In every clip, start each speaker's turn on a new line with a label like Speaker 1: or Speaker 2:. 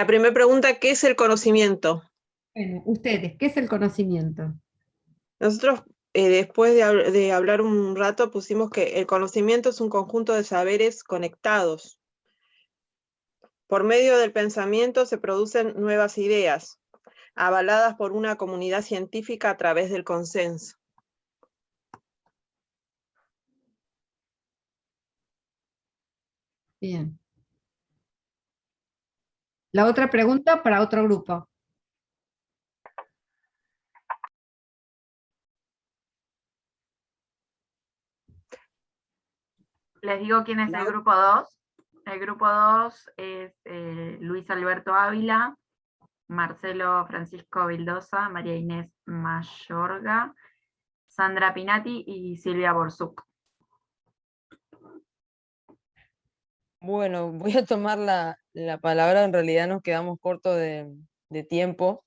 Speaker 1: La primera pregunta, ¿qué es el conocimiento?
Speaker 2: Bueno, ustedes, ¿qué es el conocimiento?
Speaker 1: Nosotros, después de hablar un rato, pusimos que el conocimiento es un conjunto de saberes conectados. Por medio del pensamiento se producen nuevas ideas, avaladas por una comunidad científica a través del consenso.
Speaker 2: Bien. La otra pregunta para otro grupo.
Speaker 3: Les digo quién es el
Speaker 1: La-
Speaker 3: grupo 2. El grupo 2 es Luis Alberto Ávila, Marcelo Francisco Vildosa, María Inés Mayorga, Sandra Pinati y Silvia Borsuk.
Speaker 4: Bueno, voy a tomar la palabra, en realidad nos quedamos cortos de tiempo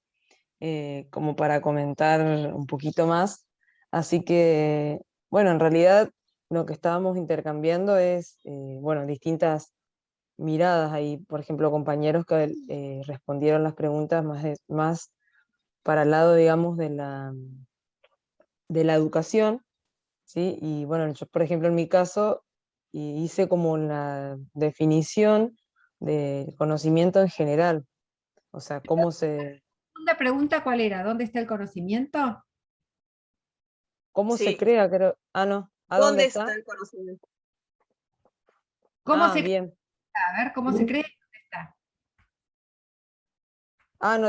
Speaker 4: como para comentar un poquito más, así que, bueno, en realidad lo que estábamos intercambiando es, bueno, distintas miradas. Hay, por ejemplo, compañeros que respondieron las preguntas más para el lado, digamos, de la educación, ¿sí? Y bueno, yo, por ejemplo, en mi caso, hice como una definición de conocimiento en general, o sea,
Speaker 2: ¿La pregunta cuál era? ¿Dónde está el conocimiento?
Speaker 4: cómo se
Speaker 1: Sí,
Speaker 4: crea, creo, ah, no, ¿a dónde
Speaker 1: ¿dónde está
Speaker 4: está?
Speaker 1: el conocimiento?
Speaker 2: ¿Cómo
Speaker 4: Ah,
Speaker 2: se crea?
Speaker 4: bien.
Speaker 2: A ver, ¿cómo se cree? ¿Dónde está?
Speaker 4: Ah, no,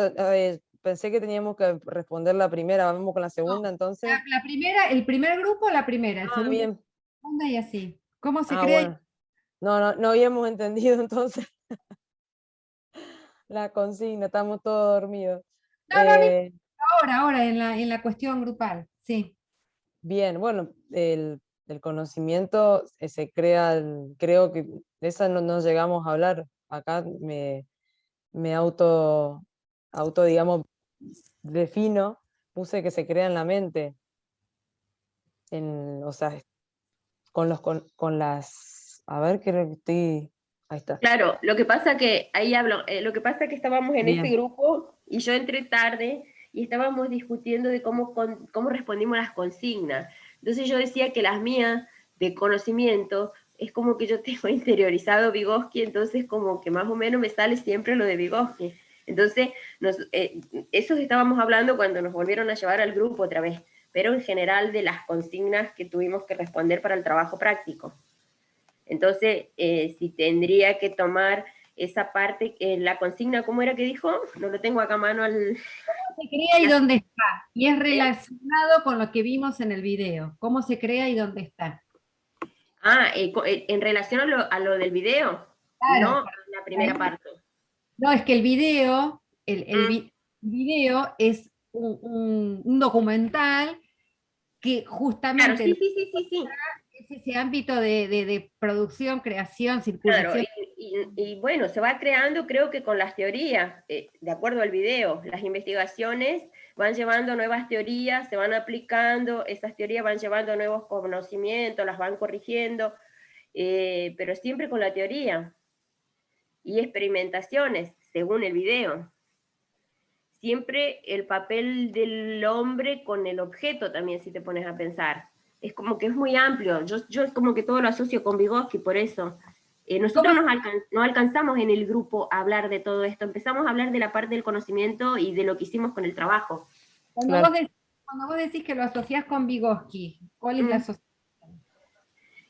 Speaker 4: pensé que teníamos que responder la primera, vamos con la segunda entonces.
Speaker 2: La primera, el primer grupo, la primera, el
Speaker 4: Ah,
Speaker 2: segundo,
Speaker 4: bien.
Speaker 2: la segunda y así. ¿Cómo se
Speaker 4: Ah,
Speaker 2: crea?
Speaker 4: bueno. No habíamos entendido entonces la consigna, estamos todos dormidos.
Speaker 2: No, no, ni
Speaker 4: Eh,
Speaker 2: ahora, en la cuestión grupal, sí.
Speaker 4: Bien, bueno, el conocimiento se crea, creo que de esa no llegamos a hablar. Acá me digamos, defino, puse que se crea en la mente, o sea, con las, a ver, creo que estoy, ahí está,
Speaker 5: Claro, lo que pasa que ahí hablo, lo que pasa que estábamos en ese
Speaker 4: bien,
Speaker 5: grupo y yo entré tarde y estábamos discutiendo de cómo respondimos las consignas. Entonces yo decía que las mías de conocimiento es como que yo tengo interiorizado Vygotsky, entonces como que más o menos me sale siempre lo de Vygotsky. Entonces, eso estábamos hablando cuando nos volvieron a llevar al grupo otra vez, pero en general de las consignas que tuvimos que responder para el trabajo práctico. Entonces, si tendría que tomar esa parte, la consigna, ¿cómo era que dijo? No lo tengo acá a mano al...
Speaker 2: Se crea y dónde está. Y es
Speaker 5: ¿Eh?
Speaker 2: relacionado con lo que vimos en el video. ¿Cómo se crea y dónde está?
Speaker 5: Ah, en relación a lo del video, no
Speaker 2: Claro,
Speaker 5: a la primera parte.
Speaker 2: no, es que el video,
Speaker 5: Mm,
Speaker 2: video es un documental que
Speaker 5: claro,
Speaker 2: justamente
Speaker 5: sí, sí, sí, sí, sí.
Speaker 2: es ese ámbito de producción, creación,
Speaker 5: Claro,
Speaker 2: circulación.
Speaker 5: y bueno, se va creando, creo que con las teorías, de acuerdo al video, las investigaciones van llevando nuevas teorías, se van aplicando, esas teorías van llevando nuevos conocimientos, las van corrigiendo, pero siempre con la teoría y experimentaciones, según el video. Siempre el papel del hombre con el objeto también, si te pones a pensar. Es como que es muy amplio. Yo es como que todo lo asocio con Vygotsky, por eso.
Speaker 2: ¿Cómo
Speaker 5: Nosotros no alcanzamos en el grupo a hablar de todo esto. Empezamos a hablar de la parte del conocimiento y de lo que hicimos con el trabajo.
Speaker 2: Cuando
Speaker 4: claro.
Speaker 2: cuando vos decís que lo asociás con Vygotsky, ¿cuál es la
Speaker 5: Mm.
Speaker 2: asociación?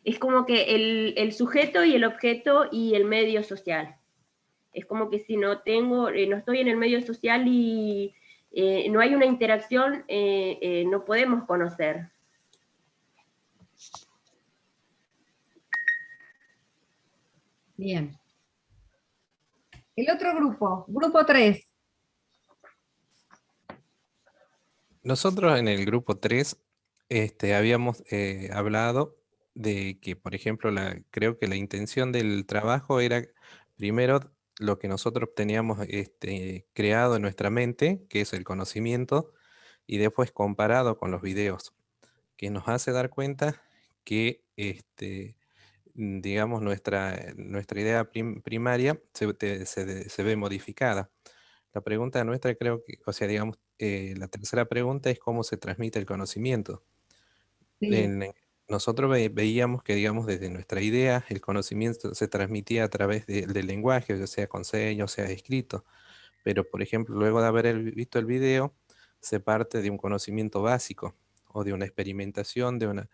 Speaker 5: Es como que el sujeto y el objeto y el medio social. Es como que si no tengo, no estoy en el medio social y no hay una interacción, no podemos conocer.
Speaker 2: Bien. El otro grupo, grupo 3.
Speaker 6: Nosotros en el grupo 3 habíamos hablado de que, por ejemplo, creo que la intención del trabajo era primero lo que nosotros teníamos creado en nuestra mente, que es el conocimiento, y después comparado con los videos, que nos hace dar cuenta que digamos, nuestra idea primaria se ve modificada. La pregunta nuestra creo que, o sea, digamos, la tercera pregunta es cómo se transmite el conocimiento.
Speaker 2: Sí.
Speaker 6: Nosotros veíamos que, digamos, desde nuestra idea, el conocimiento se transmitía a través del lenguaje, ya sea con señas, sea escrito. Pero, por ejemplo, luego de haber visto el video, se parte de un conocimiento básico o de una experimentación, de una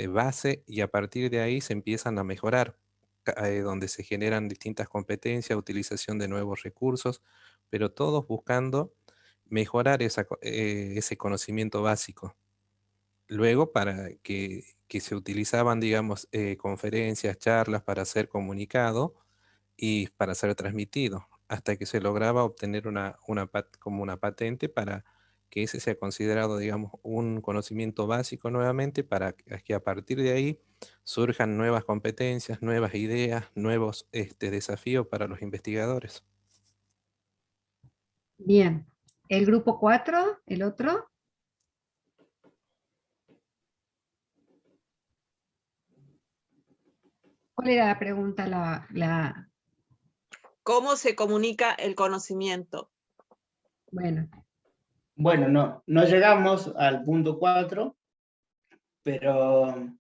Speaker 6: base, y a partir de ahí se empiezan a mejorar, donde se generan distintas competencias, utilización de nuevos recursos, pero todos buscando mejorar ese conocimiento básico. Luego, para que se utilizaban, digamos, conferencias, charlas para ser comunicado y para ser transmitido, hasta que se lograba obtener como una patente para que ese sea considerado, digamos, un conocimiento básico nuevamente, para que a partir de ahí surjan nuevas competencias, nuevas ideas, nuevos desafíos para los investigadores.
Speaker 2: Bien. ¿El grupo 4, el otro? ¿Cuál era la pregunta?
Speaker 1: ¿Cómo se comunica el conocimiento?
Speaker 2: Bueno,
Speaker 7: Bueno, no llegamos al punto 4, pero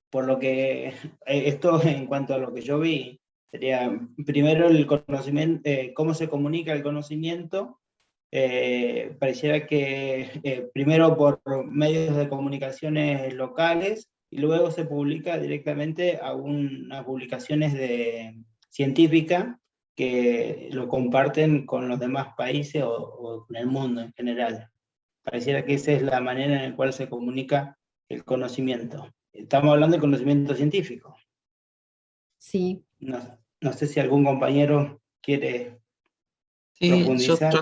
Speaker 7: por lo que esto en cuanto a lo que yo vi, sería primero el conocimiento, cómo se comunica el conocimiento. Pareciera que primero por medios de comunicaciones locales y luego se publica directamente a unas publicaciones científicas que lo comparten con los demás países o con el mundo en general. Pareciera que esa es la manera en la cual se comunica el conocimiento. Estamos hablando de conocimiento científico.
Speaker 2: sí.
Speaker 7: No sé si algún compañero quiere
Speaker 8: Sí,
Speaker 7: profundizar.
Speaker 8: yo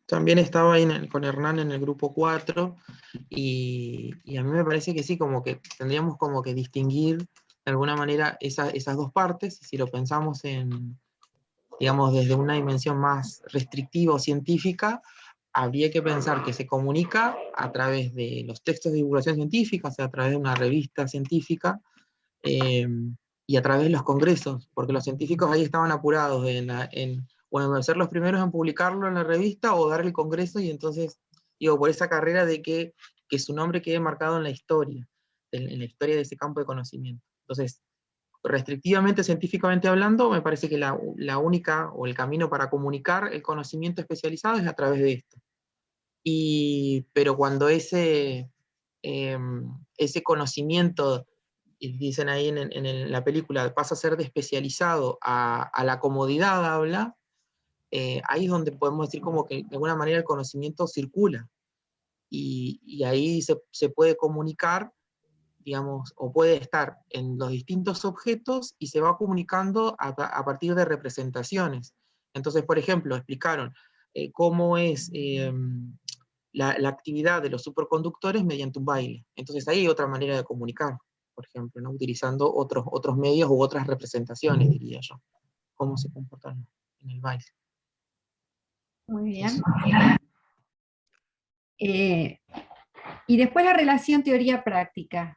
Speaker 8: también estaba ahí con Hernán en el grupo 4 y a mí me parece que sí, como que tendríamos como que distinguir de alguna manera esas dos partes, si lo pensamos digamos, desde una dimensión más restrictiva o científica, habría que pensar que se comunica a través de los textos de divulgación científica, o sea, a través de una revista científica, y a través de los congresos, porque los científicos ahí estaban apurados bueno, ser los primeros en publicarlo en la revista o dar el congreso, y entonces, digo, por esa carrera de que su nombre quede marcado en la historia, en la historia de ese campo de conocimiento. Entonces, restrictivamente, científicamente hablando, me parece que la única, o el camino para comunicar el conocimiento especializado es a través de esto. Pero cuando ese conocimiento, dicen ahí en la película, pasa a ser de especializado a la comodidad habla, ahí es donde podemos decir como que de alguna manera el conocimiento circula, y ahí se puede comunicar, digamos, o puede estar en los distintos objetos y se va comunicando a partir de representaciones. Entonces, por ejemplo, explicaron cómo es la actividad de los superconductores mediante un baile. Entonces ahí hay otra manera de comunicar, por ejemplo, ¿no? Utilizando otros medios u otras representaciones, diría yo. Cómo se comportan en el baile.
Speaker 2: Muy bien. Y después la relación teoría-práctica.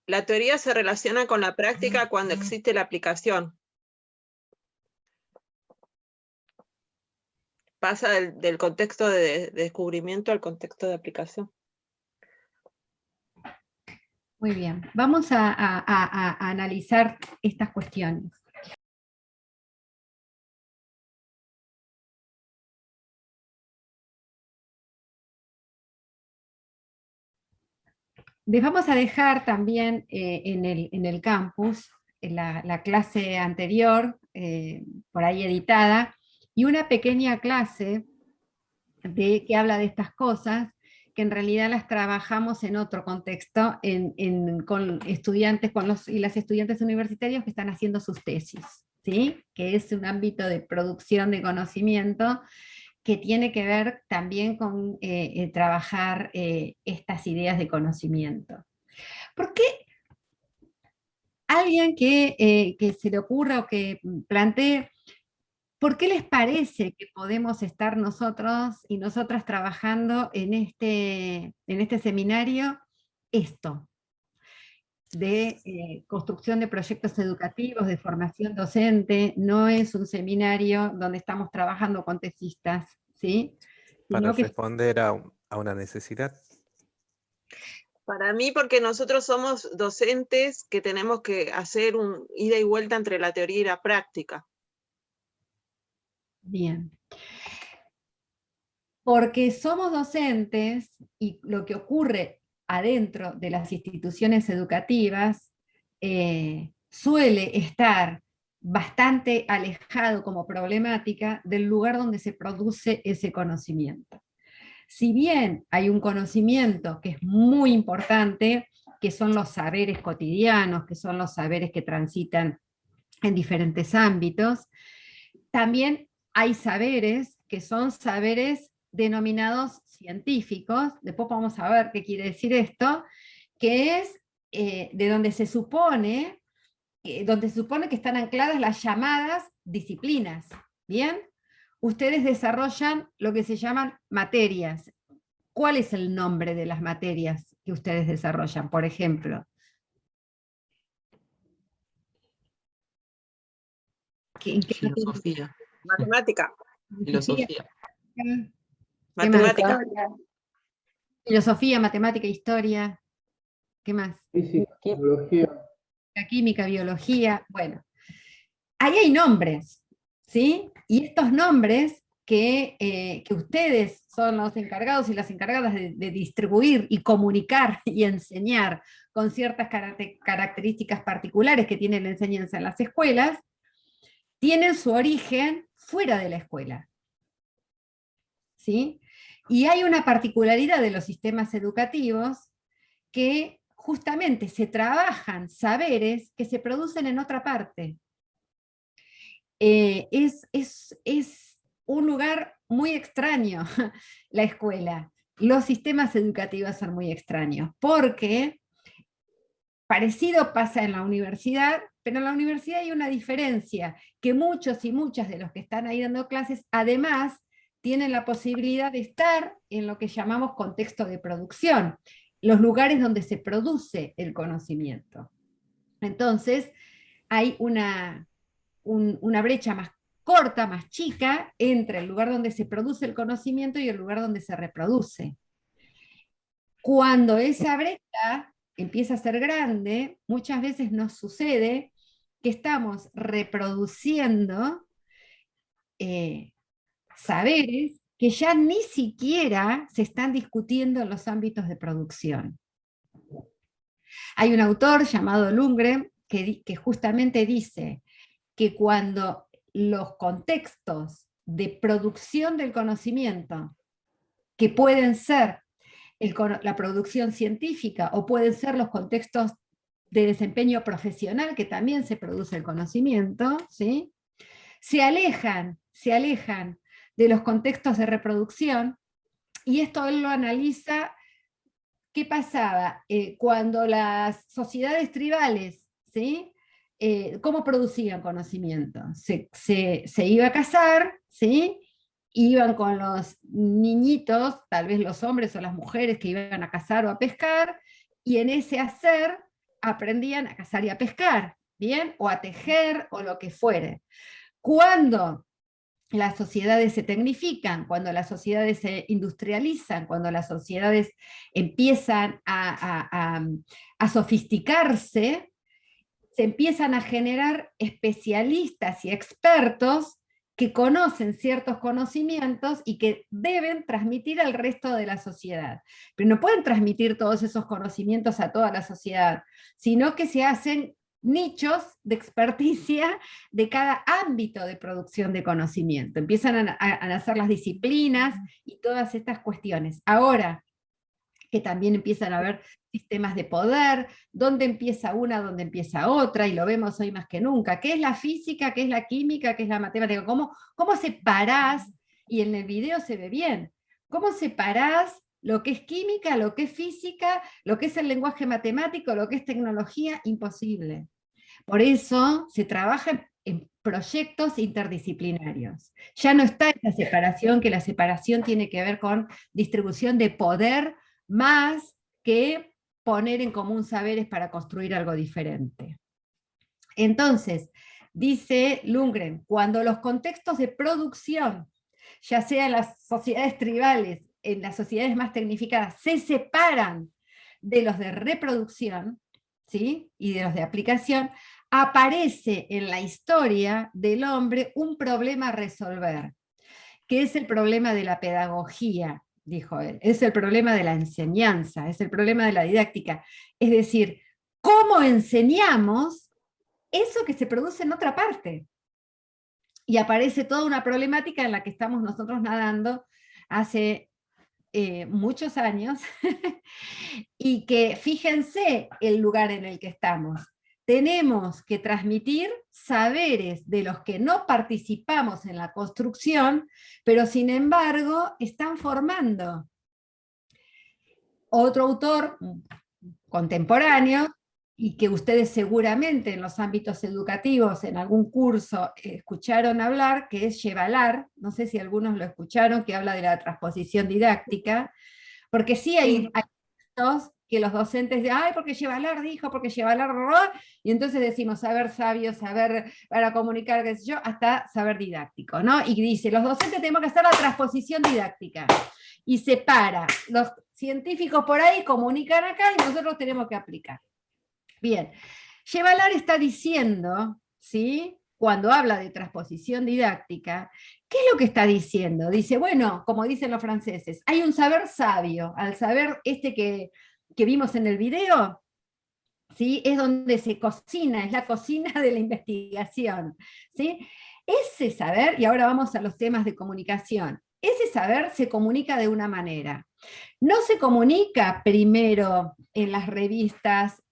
Speaker 1: La teoría se relaciona con la práctica cuando existe la aplicación. Pasa del contexto de descubrimiento al contexto de aplicación.
Speaker 2: Muy bien. Vamos a analizar estas cuestiones. Les vamos a dejar también en el campus, en la clase anterior, por ahí editada, y una pequeña clase que habla de estas cosas, que en realidad las trabajamos en otro contexto, con estudiantes y las estudiantes universitarios que están haciendo sus tesis, ¿sí? Que es un ámbito de producción de conocimiento que tiene que ver también con trabajar estas ideas de conocimiento. ¿Por qué alguien que se le ocurra o que plantee ¿Por qué les parece que podemos estar nosotros y nosotras trabajando en este seminario esto? De construcción de proyectos educativos, de formación docente, no es un seminario donde estamos trabajando con tesistas, ¿sí?
Speaker 6: Para
Speaker 2: Sino que
Speaker 6: responder a una necesidad.
Speaker 1: Para mí, porque nosotros somos docentes que tenemos que hacer un ida y vuelta entre la teoría y la práctica.
Speaker 2: bien. Porque somos docentes y lo que ocurre adentro de las instituciones educativas suele estar bastante alejado como problemática del lugar donde se produce ese conocimiento. Si bien hay un conocimiento que es muy importante, que son los saberes cotidianos, que son los saberes que transitan en diferentes ámbitos, también hay saberes que son saberes denominados científicos, después vamos a ver qué quiere decir esto, que es de donde se supone que están ancladas las llamadas disciplinas, ¿bien? Ustedes desarrollan lo que se llaman materias. ¿Cuál es el nombre de las materias que ustedes desarrollan, por ejemplo? ¿En qué
Speaker 8: Filosofía.
Speaker 1: Matemática.
Speaker 8: Filosofía.
Speaker 2: ¿Qué
Speaker 1: Matemática.
Speaker 2: más? Filosofía, matemática, historia. ¿Qué más?
Speaker 9: Física, biología.
Speaker 2: La química, biología. Bueno, ahí hay nombres, ¿sí? Y estos nombres que ustedes son los encargados y las encargadas de distribuir y comunicar y enseñar con ciertas características particulares que tiene la enseñanza en las escuelas, tienen su origen fuera de la escuela. ¿Sí? Y hay una particularidad de los sistemas educativos que justamente se trabajan saberes que se producen en otra parte. Es un lugar muy extraño la escuela. Los sistemas educativos son muy extraños, porque parecido pasa en la universidad, pero en la universidad hay una diferencia, que muchos y muchas de los que están ahí dando clases, además, tienen la posibilidad de estar en lo que llamamos contexto de producción, los lugares donde se produce el conocimiento. Entonces, hay una brecha más corta, más chica, entre el lugar donde se produce el conocimiento y el lugar donde se reproduce. Cuando esa brecha empieza a ser grande, muchas veces nos sucede que estamos reproduciendo saberes que ya ni siquiera se están discutiendo en los ámbitos de producción. Hay un autor llamado Lundgren que justamente dice que cuando los contextos de producción del conocimiento, que pueden ser la producción científica o pueden ser los contextos de desempeño profesional, que también se produce el conocimiento, ¿sí? se alejan de los contextos de reproducción, y esto él lo analiza. ¿Qué pasaba? Cuando las sociedades tribales, ¿sí? ¿Cómo producían conocimiento? Se iba a cazar, ¿sí? Iban con los niñitos, tal vez los hombres o las mujeres que iban a cazar o a pescar, y en ese hacer aprendían a cazar y a pescar, ¿bien? O a tejer o lo que fuere. Cuando las sociedades se tecnifican, cuando las sociedades se industrializan, cuando las sociedades empiezan a sofisticarse, se empiezan a generar especialistas y expertos que conocen ciertos conocimientos y que deben transmitir al resto de la sociedad. Pero no pueden transmitir todos esos conocimientos a toda la sociedad, sino que se hacen nichos de experticia de cada ámbito de producción de conocimiento. Empiezan a nacer las disciplinas y todas estas cuestiones. Ahora que también empiezan a haber sistemas de poder, dónde empieza una, dónde empieza otra, y lo vemos hoy más que nunca. ¿Qué es la física? ¿Qué es la química? ¿Qué es la matemática? ¿Cómo separás? Y en el video se ve bien. ¿Cómo separás lo que es química, lo que es física, lo que es el lenguaje matemático, lo que es tecnología? Imposible. Por eso se trabaja en proyectos interdisciplinarios. Ya no está esa separación, que la separación tiene que ver con distribución de poder más que poner en común saberes para construir algo diferente. Entonces, dice Lundgren, cuando los contextos de producción, ya sea en las sociedades tribales, en las sociedades más tecnificadas, se separan de los de reproducción, ¿sí? Y de los de aplicación, aparece en la historia del hombre un problema a resolver, que es el problema de la pedagogía, dijo él, es el problema de la enseñanza, es el problema de la didáctica. Es decir, ¿cómo enseñamos eso que se produce en otra parte? Y aparece toda una problemática en la que estamos nosotros nadando hace muchos años, y que fíjense el lugar en el que estamos. Tenemos que transmitir saberes de los que no participamos en la construcción, pero sin embargo están formando. Otro autor contemporáneo, y que ustedes seguramente en los ámbitos educativos, en algún curso, escucharon hablar, que es Yevalar, no sé si algunos lo escucharon, que habla de la transposición didáctica, porque sí hay textos que los docentes de, ay, porque Yevalar dijo, porque Yevalar, y entonces decimos saber sabio, saber para comunicar, qué sé yo, hasta saber didáctico, ¿no? Y dice, los docentes tenemos que hacer la transposición didáctica, y separa, los científicos por ahí comunican acá, y nosotros tenemos que aplicar. Bien, Yevalar está diciendo, ¿sí?, cuando habla de transposición didáctica, ¿qué es lo que está diciendo? Dice, bueno, como dicen los franceses, hay un saber sabio, al saber este que vimos en el video, ¿sí?, es donde se cocina, es la cocina de la investigación, ¿sí? Ese saber, y ahora vamos a los temas de comunicación, ese saber se comunica de una manera. No se comunica primero en las revistas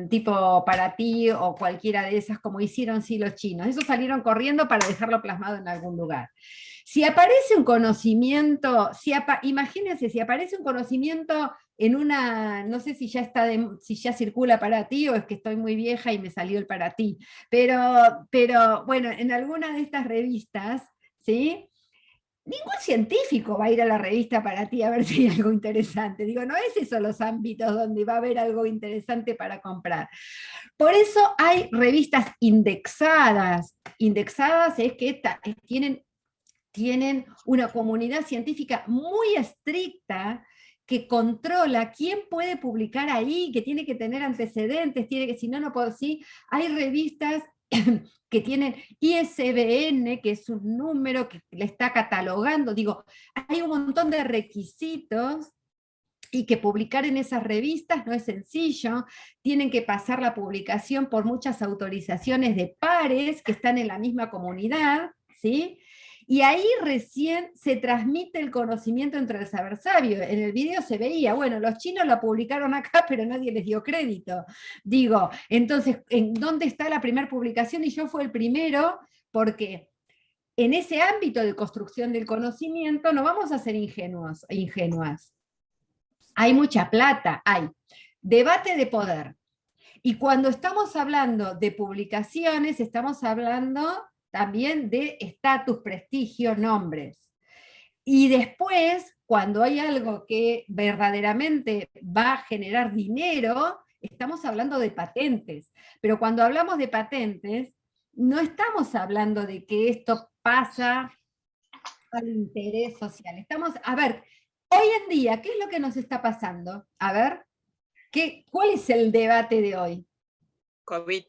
Speaker 2: tipo Para Ti o cualquiera de esas, como hicieron sí los chinos. Esos salieron corriendo para dejarlo plasmado en algún lugar. Si aparece un conocimiento, imagínense, si aparece un conocimiento en una, no sé si ya está si ya circula Para Ti, o es que estoy muy vieja y me salió el Para Ti, pero bueno, en alguna de estas revistas, ¿sí?, ningún científico va a ir a la revista Para Ti a ver si hay algo interesante. Digo, no es eso los ámbitos donde va a haber algo interesante para comprar. Por eso hay revistas indexadas. Indexadas es que tienen una comunidad científica muy estricta que controla quién puede publicar ahí, que tiene que tener antecedentes, tiene que, si no, no puedo, sí. Hay revistas que tienen ISBN, que es un número que le está catalogando, digo, hay un montón de requisitos, y que publicar en esas revistas no es sencillo, tienen que pasar la publicación por muchas autorizaciones de pares que están en la misma comunidad, ¿sí? Y ahí recién se transmite el conocimiento entre el saber sabio. En el video se veía, bueno, los chinos la publicaron acá, pero nadie les dio crédito. Digo, entonces, ¿en dónde está la primera publicación? Y yo fui el primero, porque en ese ámbito de construcción del conocimiento no vamos a ser ingenuas. Hay mucha plata, hay debate de poder. Y cuando estamos hablando de publicaciones, estamos hablando también de estatus, prestigio, nombres. Y después, cuando hay algo que verdaderamente va a generar dinero, estamos hablando de patentes. Pero cuando hablamos de patentes, no estamos hablando de que esto pasa al interés social. Estamos, a ver, hoy en día, ¿qué es lo que nos está pasando? A ver, ¿cuál es el debate de hoy?
Speaker 1: COVID.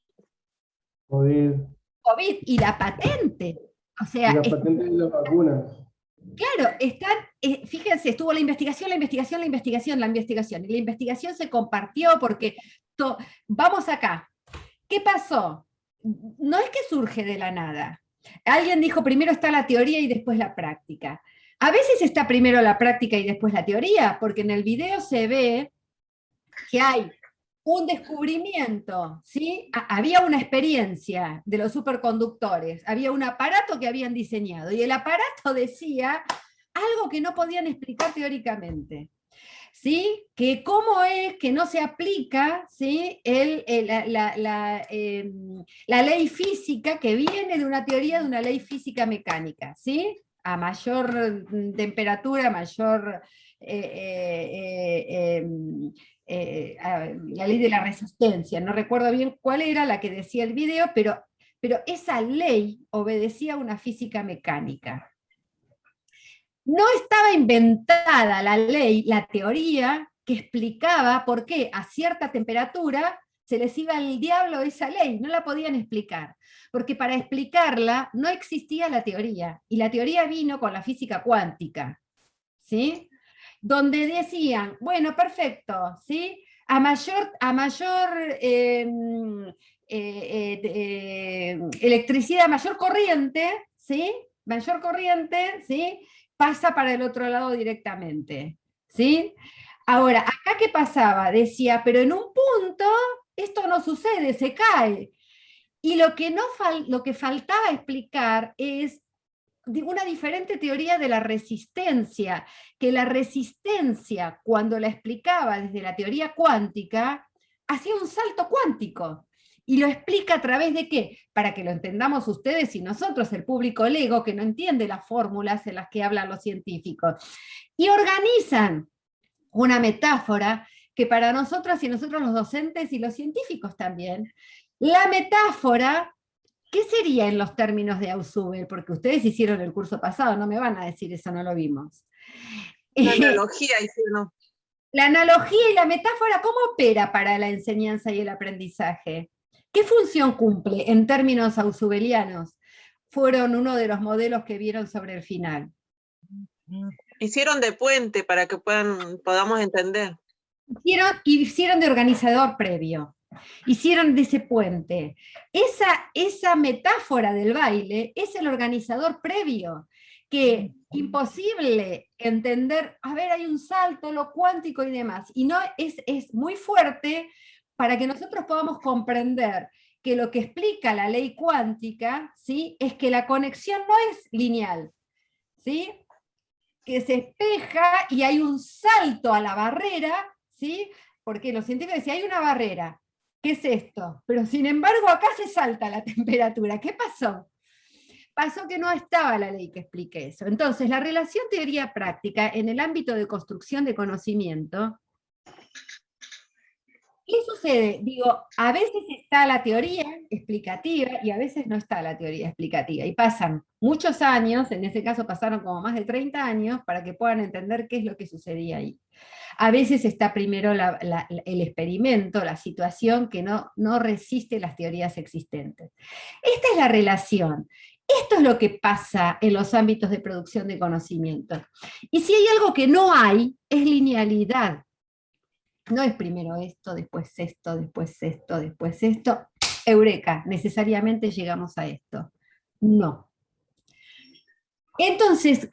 Speaker 2: COVID y la patente. O sea,
Speaker 9: y la patente de las vacunas.
Speaker 2: Claro, fíjense, estuvo la investigación, y la investigación se compartió porque, vamos acá, ¿qué pasó? No es que surge de la nada. Alguien dijo, primero está la teoría y después la práctica. A veces está primero la práctica y después la teoría, porque en el video se ve que hay un descubrimiento, ¿sí? Había una experiencia de los superconductores, había un aparato que habían diseñado, y el aparato decía algo que no podían explicar teóricamente. ¿sí? Que cómo es que no se aplica, ¿sí? La ley física que viene de una teoría de una ley física mecánica, ¿sí? A mayor temperatura, mayor... la ley de la resistencia, no recuerdo bien cuál era la que decía el video, pero esa ley obedecía a una física mecánica. No estaba inventada la ley, la teoría que explicaba por qué a cierta temperatura se les iba el diablo a esa ley, no la podían explicar, porque para explicarla no existía la teoría, y la teoría vino con la física cuántica, ¿sí? Donde decían, bueno, perfecto, ¿sí? A mayor electricidad, mayor corriente, ¿sí? Mayor corriente, ¿sí? Pasa para el otro lado directamente, ¿sí? Ahora, acá ¿qué pasaba? Decía, pero en un punto esto no sucede, se cae. Y lo que faltaba explicar es una diferente teoría de la resistencia, que la resistencia, cuando la explicaba desde la teoría cuántica, hacía un salto cuántico. Y lo explica a través de qué? Para que lo entendamos ustedes y nosotros, el público lego, que no entiende las fórmulas en las que hablan los científicos. Y organizan una metáfora que para nosotros y nosotros los docentes y los científicos también, la metáfora, ¿qué sería en los términos de Ausubel? Porque ustedes hicieron el curso pasado, no me van a decir eso, no lo vimos.
Speaker 1: La analogía hicieron.
Speaker 2: La analogía y la metáfora, ¿cómo opera para la enseñanza y el aprendizaje? ¿Qué función cumple en términos ausubelianos? Fueron uno de los modelos que vieron sobre el final.
Speaker 1: Hicieron de puente para que podamos entender.
Speaker 2: Hicieron de organizador previo. Hicieron de ese puente. Esa metáfora del baile es el organizador previo, que imposible entender, a ver, hay un salto, lo cuántico y demás, y no es muy fuerte para que nosotros podamos comprender que lo que explica la ley cuántica, ¿sí? Es que la conexión no es lineal, ¿sí? Que se espeja y hay un salto a la barrera, ¿sí? Porque los científicos decían, hay una barrera, ¿qué es esto? Pero sin embargo acá se salta la temperatura, ¿qué pasó? Pasó que no estaba la ley que explique eso. Entonces, la relación teoría-práctica en el ámbito de construcción de conocimiento, ¿qué sucede? Digo, a veces está la teoría explicativa y a veces no está la teoría explicativa. Y pasan muchos años, en este caso pasaron como más de 30 años, para que puedan entender qué es lo que sucedía ahí. A veces está primero el experimento, la situación que no resiste las teorías existentes. Esta es la relación. Esto es lo que pasa en los ámbitos de producción de conocimiento. Y si hay algo que no hay, es linealidad. No es primero esto, después esto, después esto, después esto. Eureka, necesariamente llegamos a esto. No. Entonces,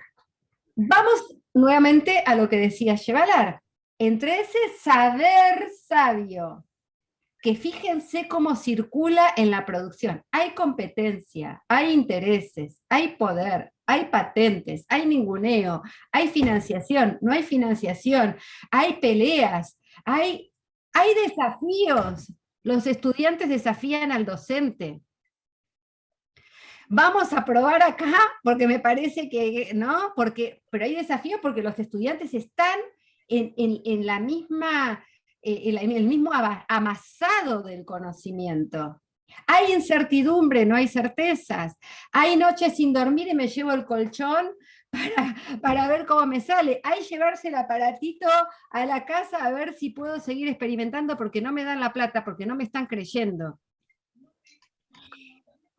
Speaker 2: vamos nuevamente a lo que decía Chevalar. Entre ese saber sabio, que fíjense cómo circula en la producción. Hay competencia, hay intereses, hay poder, hay patentes, hay ninguneo, hay financiación, no hay financiación, hay peleas, hay desafíos. Los estudiantes desafían al docente. Vamos a probar acá, porque me parece que, ¿no? Pero hay desafíos porque los estudiantes están en la misma... en el mismo amasado del conocimiento. Hay incertidumbre, no hay certezas. Hay noches sin dormir y me llevo el colchón para ver cómo me sale. Hay llevarse el aparatito a la casa a ver si puedo seguir experimentando porque no me dan la plata, porque no me están creyendo.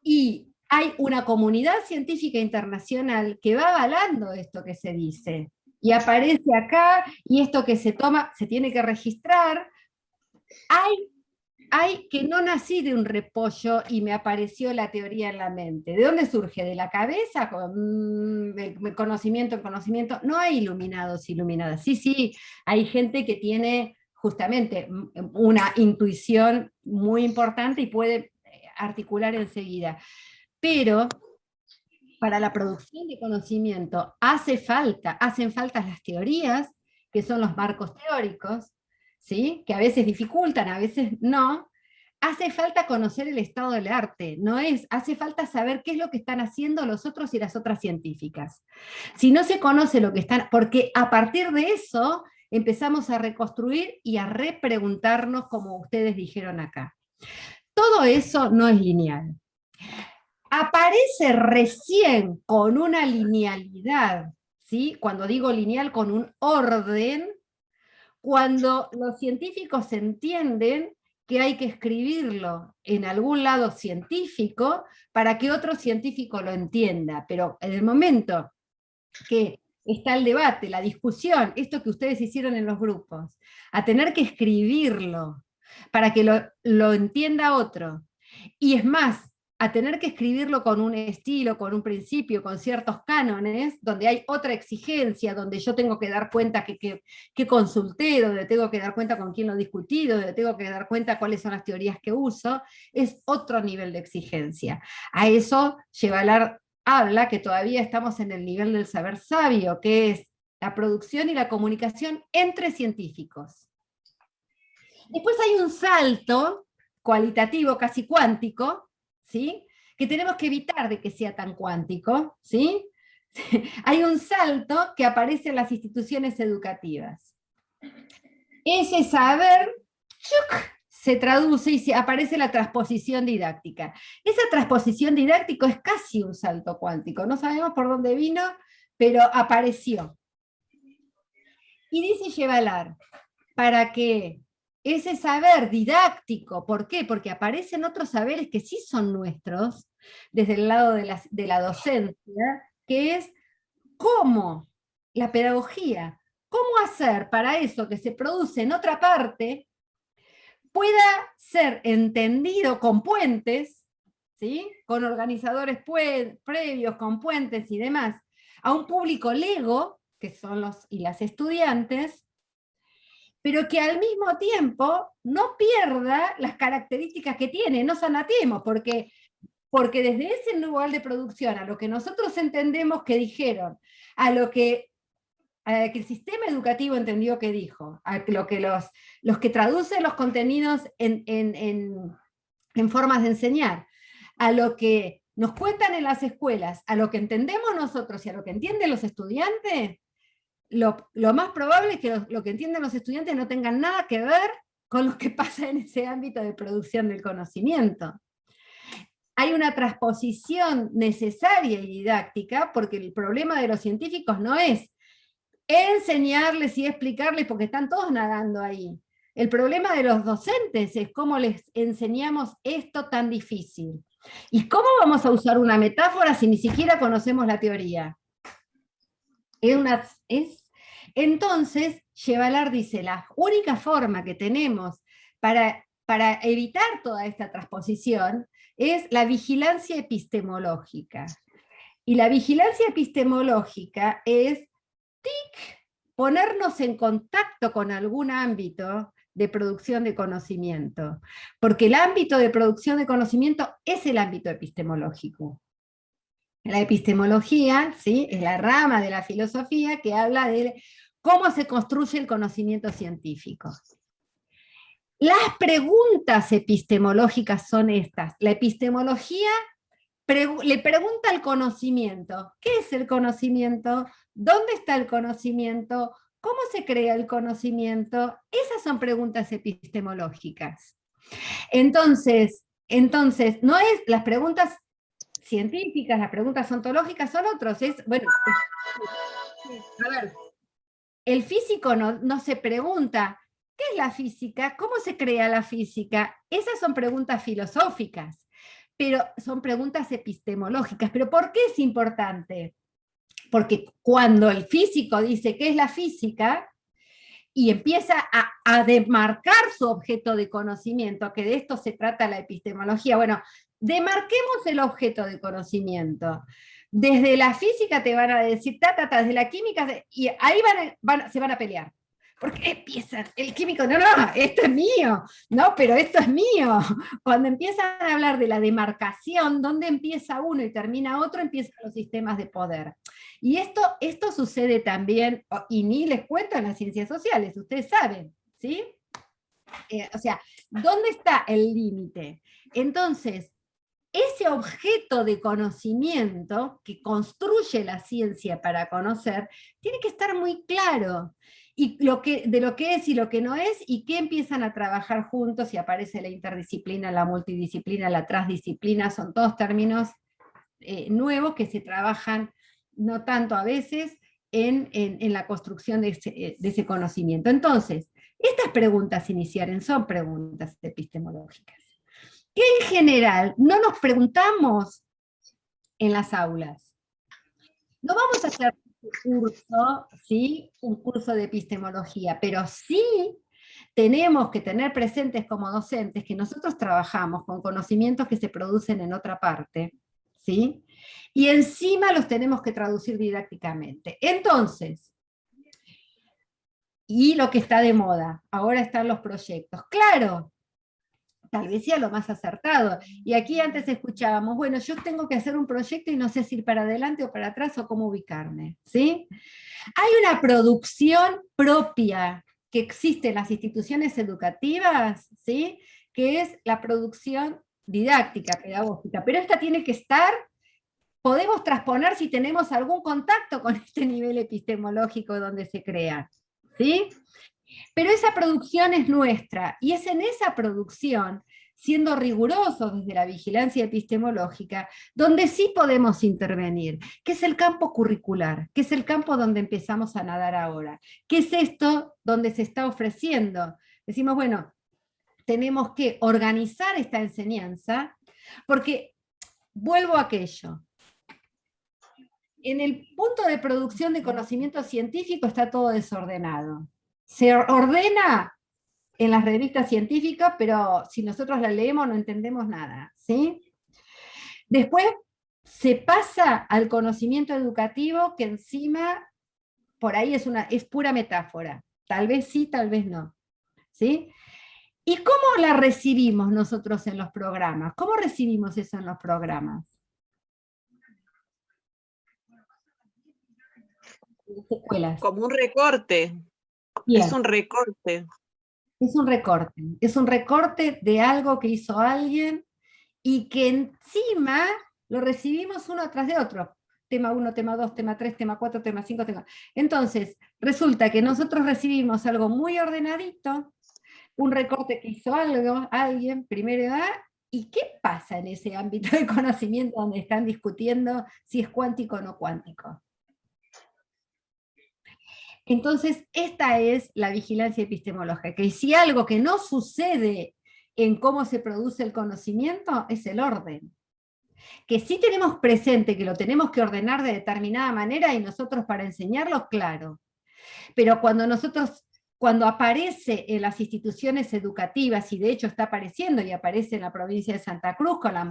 Speaker 2: Y hay una comunidad científica internacional que va avalando esto que se dice. Y aparece acá, y esto que se toma, se tiene que registrar. Hay que no nací de un repollo y me apareció la teoría en la mente. ¿De dónde surge? ¿De la cabeza? ¿Del conocimiento en conocimiento? No hay iluminados, iluminadas. Sí, hay gente que tiene justamente una intuición muy importante y puede articular enseguida. Pero para la producción de conocimiento hacen falta las teorías que son los marcos teóricos, ¿sí? Que a veces dificultan, a veces no. Hace falta conocer el estado del arte, hace falta saber qué es lo que están haciendo los otros y las otras científicas. Si no se conoce lo que están, porque a partir de eso empezamos a reconstruir y a repreguntarnos, como ustedes dijeron acá. Todo eso no es lineal. Aparece recién con una linealidad, ¿sí? Cuando digo lineal, con un orden, cuando los científicos entienden que hay que escribirlo en algún lado científico para que otro científico lo entienda, pero en el momento que está el debate, la discusión, esto que ustedes hicieron en los grupos, a tener que escribirlo para que lo entienda otro, y es más, a tener que escribirlo con un estilo, con un principio, con ciertos cánones, donde hay otra exigencia, donde yo tengo que dar cuenta que consulté, donde tengo que dar cuenta con quién lo discutí, donde tengo que dar cuenta cuáles son las teorías que uso, es otro nivel de exigencia. A eso Yevalar habla que todavía estamos en el nivel del saber sabio, que es la producción y la comunicación entre científicos. Después hay un salto cualitativo, casi cuántico, ¿sí? Que tenemos que evitar de que sea tan cuántico, ¿sí? Hay un salto que aparece en las instituciones educativas. Ese saber se traduce y aparece la transposición didáctica. Esa transposición didáctica es casi un salto cuántico, no sabemos por dónde vino, pero apareció. Y dice Yevalar, para que ese saber didáctico, ¿por qué? Porque aparecen otros saberes que sí son nuestros, desde el lado de la docencia, que es cómo la pedagogía, cómo hacer para eso que se produce en otra parte, pueda ser entendido con puentes, ¿sí? Con organizadores previos, con puentes y demás, a un público lego, que son los y las estudiantes, pero que al mismo tiempo no pierda las características que tiene, no sanatemos, porque desde ese lugar de producción, a lo que nosotros entendemos que dijeron, a lo que el sistema educativo entendió que dijo, a lo que los que traducen los contenidos en formas de enseñar, a lo que nos cuentan en las escuelas, a lo que entendemos nosotros y a lo que entienden los estudiantes, lo más probable es que lo que entienden los estudiantes no tengan nada que ver con lo que pasa en ese ámbito de producción del conocimiento. Hay una transposición necesaria y didáctica, porque el problema de los científicos no es enseñarles y explicarles, porque están todos nadando ahí. El problema de los docentes es cómo les enseñamos esto tan difícil. ¿Y cómo vamos a usar una metáfora si ni siquiera conocemos la teoría? Entonces, Yevalar dice, la única forma que tenemos para evitar toda esta transposición es la vigilancia epistemológica. Y la vigilancia epistemológica es, ponernos en contacto con algún ámbito de producción de conocimiento, porque el ámbito de producción de conocimiento es el ámbito epistemológico. La epistemología, ¿sí?, es la rama de la filosofía que habla de cómo se construye el conocimiento científico. Las preguntas epistemológicas son estas. La epistemología le pregunta al conocimiento, ¿qué es el conocimiento? ¿Dónde está el conocimiento? ¿Cómo se crea el conocimiento? Esas son preguntas epistemológicas. Entonces, no es las preguntas científicas, las preguntas ontológicas son otros. Bueno, a ver, el físico no se pregunta, ¿qué es la física? ¿Cómo se crea la física? Esas son preguntas filosóficas, pero son preguntas epistemológicas. ¿Pero por qué es importante? Porque cuando el físico dice qué es la física, y empieza a demarcar su objeto de conocimiento, que de esto se trata la epistemología, bueno, demarquemos el objeto de conocimiento. Desde la física te van a decir, desde la química, y ahí se van a pelear. Porque empiezan, el químico, no, esto es mío, no, pero esto es mío. Cuando empiezan a hablar de la demarcación, dónde empieza uno y termina otro, empiezan los sistemas de poder. Y esto sucede también, y ni les cuento en las ciencias sociales, ustedes saben, ¿sí? O sea, ¿dónde está el límite? Entonces, ese objeto de conocimiento que construye la ciencia para conocer, tiene que estar muy claro. Y de lo que es y lo que no es, y que empiezan a trabajar juntos, y aparece la interdisciplina, la multidisciplina, la transdisciplina, son todos términos nuevos que se trabajan no tanto a veces en la construcción de ese conocimiento. Entonces, estas preguntas iniciales son preguntas epistemológicas, que en general no nos preguntamos en las aulas. No vamos a hacer un curso, ¿sí? Un curso de epistemología, pero sí tenemos que tener presentes como docentes que nosotros trabajamos con conocimientos que se producen en otra parte, ¿sí? Y encima los tenemos que traducir didácticamente. Entonces, y lo que está de moda, ahora están los proyectos. Claro, tal vez sea lo más acertado. Y aquí antes escuchábamos, bueno, yo tengo que hacer un proyecto y no sé si ir para adelante o para atrás o cómo ubicarme, ¿sí? Hay una producción propia que existe en las instituciones educativas, ¿sí? Que es la producción didáctica, pedagógica, pero esta tiene que estar, podemos transponer si tenemos algún contacto con este nivel epistemológico donde se crea, ¿sí? Pero esa producción es nuestra, y es en esa producción, siendo rigurosos desde la vigilancia epistemológica, donde sí podemos intervenir, que es el campo curricular, que es el campo donde empezamos a nadar ahora, que es esto donde se está ofreciendo. Decimos, bueno, tenemos que organizar esta enseñanza, porque, vuelvo a aquello, en el punto de producción de conocimiento científico está todo desordenado. Se ordena en las revistas científicas, pero si nosotros las leemos no entendemos nada, ¿sí? Después se pasa al conocimiento educativo, que encima, por ahí es pura metáfora. Tal vez sí, tal vez no, ¿sí? ¿Y cómo la recibimos nosotros en los programas? ¿Cómo recibimos eso en los programas? Escuelas.
Speaker 1: Como un recorte.
Speaker 2: Bien.
Speaker 1: Es un recorte.
Speaker 2: Es un recorte de algo que hizo alguien y que encima lo recibimos uno tras de otro. Tema 1, tema 2, tema 3, tema 4, tema 5, tema... Entonces, resulta que nosotros recibimos algo muy ordenadito, un recorte que hizo alguien, primera edad, ¿y qué pasa en ese ámbito de conocimiento donde están discutiendo si es cuántico o no cuántico? Entonces, esta es la vigilancia epistemológica, que si algo que no sucede en cómo se produce el conocimiento es el orden. Que sí tenemos presente que lo tenemos que ordenar de determinada manera y nosotros para enseñarlo, claro. Pero cuando aparece en las instituciones educativas, y de hecho está apareciendo y aparece en la provincia de Santa Cruz con la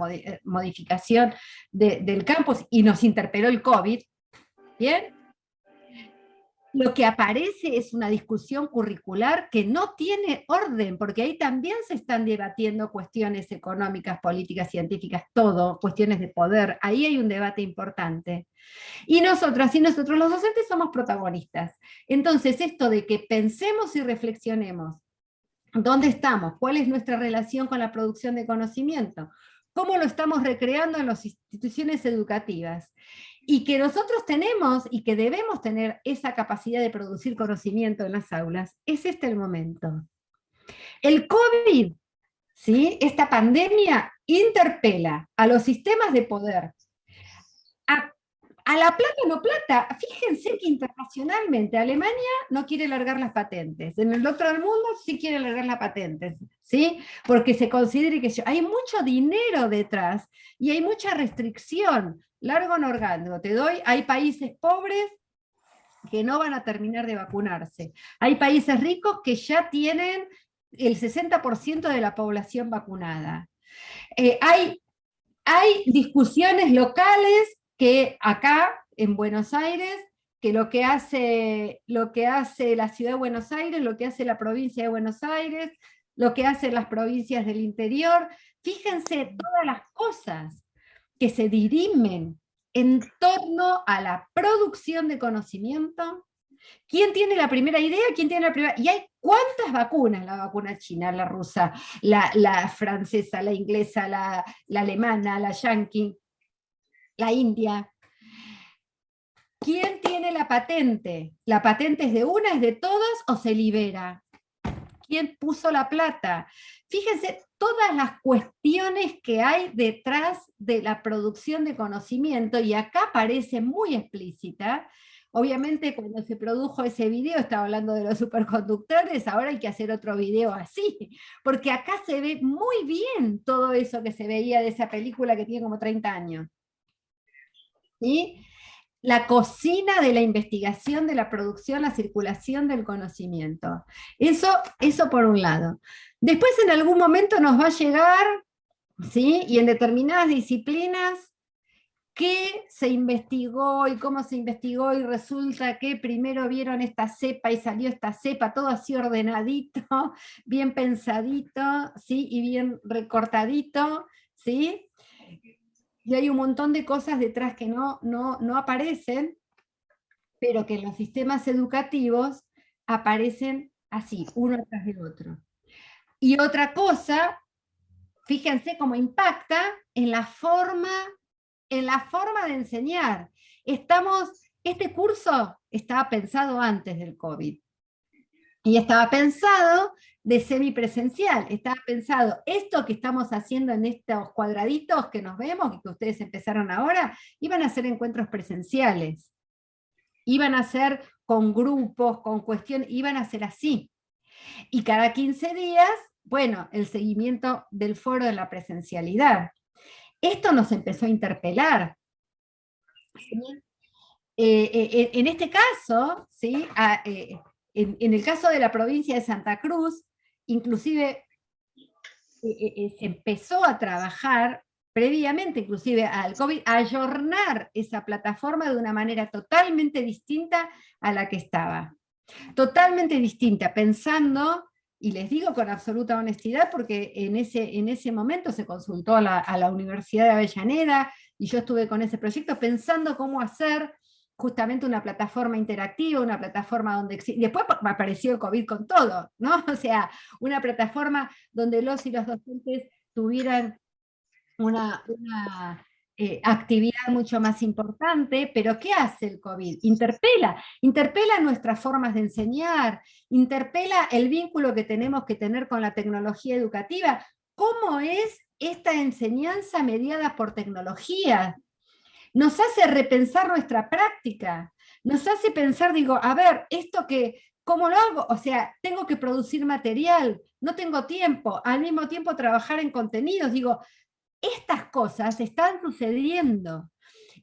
Speaker 2: modificación del campus y nos interpeló el COVID, ¿bien? Lo que aparece es una discusión curricular que no tiene orden, porque ahí también se están debatiendo cuestiones económicas, políticas, científicas, todo, cuestiones de poder, ahí hay un debate importante. Y nosotros los docentes somos protagonistas. Entonces esto de que pensemos y reflexionemos, ¿dónde estamos? ¿Cuál es nuestra relación con la producción de conocimiento? ¿Cómo lo estamos recreando en las instituciones educativas? Y que nosotros tenemos y que debemos tener esa capacidad de producir conocimiento en las aulas, es este el momento. El COVID, ¿sí? Esta pandemia interpela a los sistemas de poder, a la plata o no plata. Fíjense que internacionalmente Alemania no quiere largar las patentes, en el otro del mundo sí quiere largar las patentes, ¿sí? Porque se considera que hay mucho dinero detrás y hay mucha restricción. Largo o no largo, te doy, hay países pobres que no van a terminar de vacunarse. Hay países ricos que ya tienen el 60% de la población vacunada. Hay discusiones locales que acá, en Buenos Aires, que lo que hace la ciudad de Buenos Aires, lo que hace la provincia de Buenos Aires, lo que hacen las provincias del interior. Fíjense todas las cosas que se dirimen en torno a la producción de conocimiento. ¿Quién tiene la primera idea? ¿Quién tiene la primera? ¿Y hay cuántas vacunas? La vacuna china, la rusa, la francesa, la inglesa, la alemana, la yanqui, la india. ¿Quién tiene la patente? ¿La patente es de una, es de todas o se libera? ¿Quién puso la plata? Fíjense todas las cuestiones que hay detrás de la producción de conocimiento, y acá parece muy explícita. Obviamente cuando se produjo ese video estaba hablando de los superconductores, ahora hay que hacer otro video así, porque acá se ve muy bien todo eso que se veía de esa película que tiene como 30 años. ¿Sí? La cocina de la investigación, de la producción, la circulación del conocimiento. Eso por un lado. Después en algún momento nos va a llegar, ¿sí? Y en determinadas disciplinas, qué se investigó y cómo se investigó, y resulta que primero vieron esta cepa y salió esta cepa, todo así ordenadito, bien pensadito, ¿sí? Y bien recortadito, ¿sí? Y hay un montón de cosas detrás que no aparecen, pero que en los sistemas educativos aparecen así, uno tras del otro. Y otra cosa, fíjense cómo impacta en la forma de enseñar. Este curso estaba pensado antes del COVID. Y estaba pensado de semipresencial, estaba pensado, esto que estamos haciendo en estos cuadraditos que nos vemos, y que ustedes empezaron ahora, iban a ser encuentros presenciales, iban a ser con grupos, con cuestiones, iban a ser así. Y cada 15 días, bueno, el seguimiento del foro de la presencialidad. Esto nos empezó a interpelar. ¿Sí? En este caso, ¿sí? En el caso de la provincia de Santa Cruz, inclusive se empezó a trabajar previamente, inclusive al COVID, a ayornar esa plataforma de una manera totalmente distinta a la que estaba. Totalmente distinta, pensando, y les digo con absoluta honestidad, porque en ese momento se consultó a la Universidad de Avellaneda, y yo estuve con ese proyecto pensando cómo hacer justamente una plataforma interactiva, una plataforma donde después apareció el COVID con todo, ¿no? O sea, una plataforma donde los y los docentes tuvieran una actividad mucho más importante, pero ¿qué hace el COVID? Interpela nuestras formas de enseñar, interpela el vínculo que tenemos que tener con la tecnología educativa. ¿Cómo es esta enseñanza mediada por tecnología? Nos hace repensar nuestra práctica, nos hace pensar, digo, a ver, ¿cómo lo hago? O sea, tengo que producir material, no tengo tiempo, al mismo tiempo trabajar en contenidos, digo, estas cosas están sucediendo,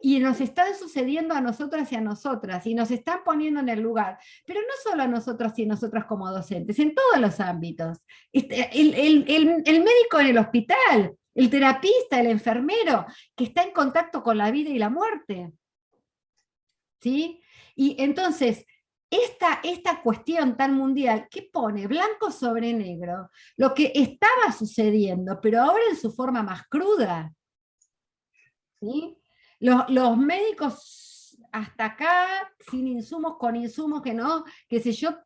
Speaker 2: y nos están sucediendo a nosotras y a nosotras, y nos están poniendo en el lugar, pero no solo a nosotras y a nosotras como docentes, en todos los ámbitos. El médico en el hospital, el terapista, el enfermero, que está en contacto con la vida y la muerte. ¿Sí? Y entonces, esta cuestión tan mundial, que pone blanco sobre negro lo que estaba sucediendo, pero ahora en su forma más cruda. ¿Sí? Los médicos hasta acá, sin insumos, con insumos que no, qué sé yo,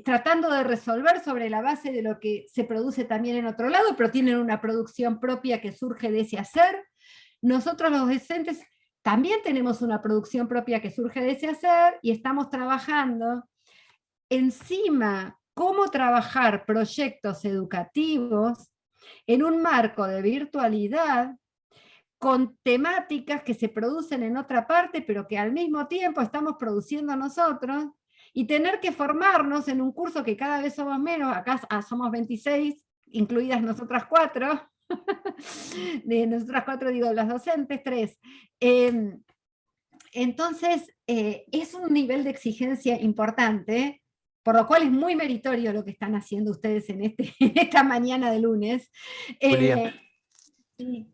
Speaker 2: tratando de resolver sobre la base de lo que se produce también en otro lado, pero tienen una producción propia que surge de ese hacer. Nosotros los docentes también tenemos una producción propia que surge de ese hacer, y estamos trabajando encima cómo trabajar proyectos educativos en un marco de virtualidad, con temáticas que se producen en otra parte, pero que al mismo tiempo estamos produciendo nosotros, y tener que formarnos en un curso que cada vez somos menos, acá somos 26, incluidas nosotras 4, de nosotras 4 digo las docentes, 3. Entonces, es un nivel de exigencia importante, por lo cual es muy meritorio lo que están haciendo ustedes en esta mañana de lunes.
Speaker 6: Julia,
Speaker 2: Sí.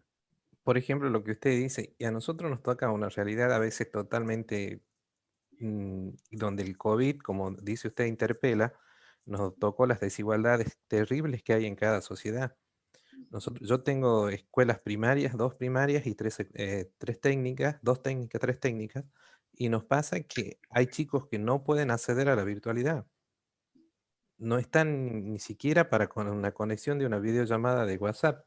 Speaker 6: por ejemplo, lo que usted dice, y a nosotros nos toca una realidad a veces totalmente donde el COVID, como dice usted, interpela, nos tocó las desigualdades terribles que hay en cada sociedad. Yo tengo escuelas primarias, 2 primarias y 3 técnicas, 2 técnicas, 3 técnicas, y nos pasa que hay chicos que no pueden acceder a la virtualidad. No están ni siquiera con una conexión de una videollamada de WhatsApp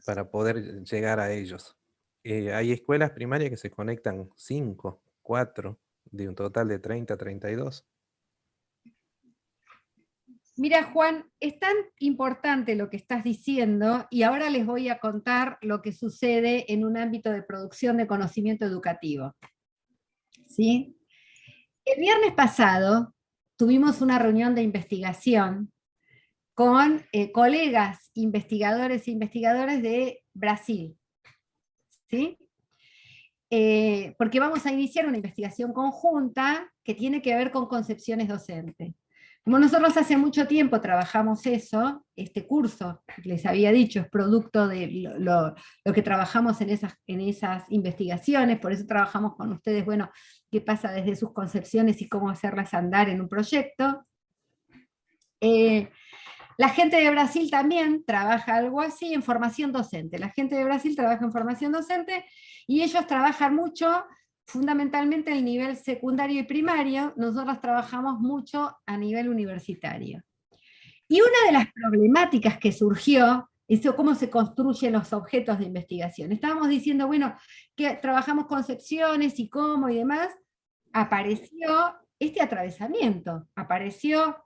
Speaker 6: para poder llegar a ellos. Hay escuelas primarias que se conectan 5, 4, de un total de 30, 32.
Speaker 2: Mira, Juan, es tan importante lo que estás diciendo, y ahora les voy a contar lo que sucede en un ámbito de producción de conocimiento educativo. ¿Sí? El viernes pasado tuvimos una reunión de investigación con colegas investigadores e investigadoras de Brasil. ¿Sí? Porque vamos a iniciar una investigación conjunta que tiene que ver con concepciones docentes. Como nosotros hace mucho tiempo trabajamos eso, este curso, les había dicho, es producto de lo que trabajamos en esas investigaciones, por eso trabajamos con ustedes, bueno, qué pasa desde sus concepciones y cómo hacerlas andar en un proyecto. La gente de Brasil también trabaja algo así en formación docente. La gente de Brasil trabaja en formación docente y ellos trabajan mucho, fundamentalmente en el nivel secundario y primario. Nosotros trabajamos mucho a nivel universitario. Y una de las problemáticas que surgió es cómo se construyen los objetos de investigación. Estábamos diciendo, bueno, que trabajamos concepciones y cómo y demás. Apareció este atravesamiento, apareció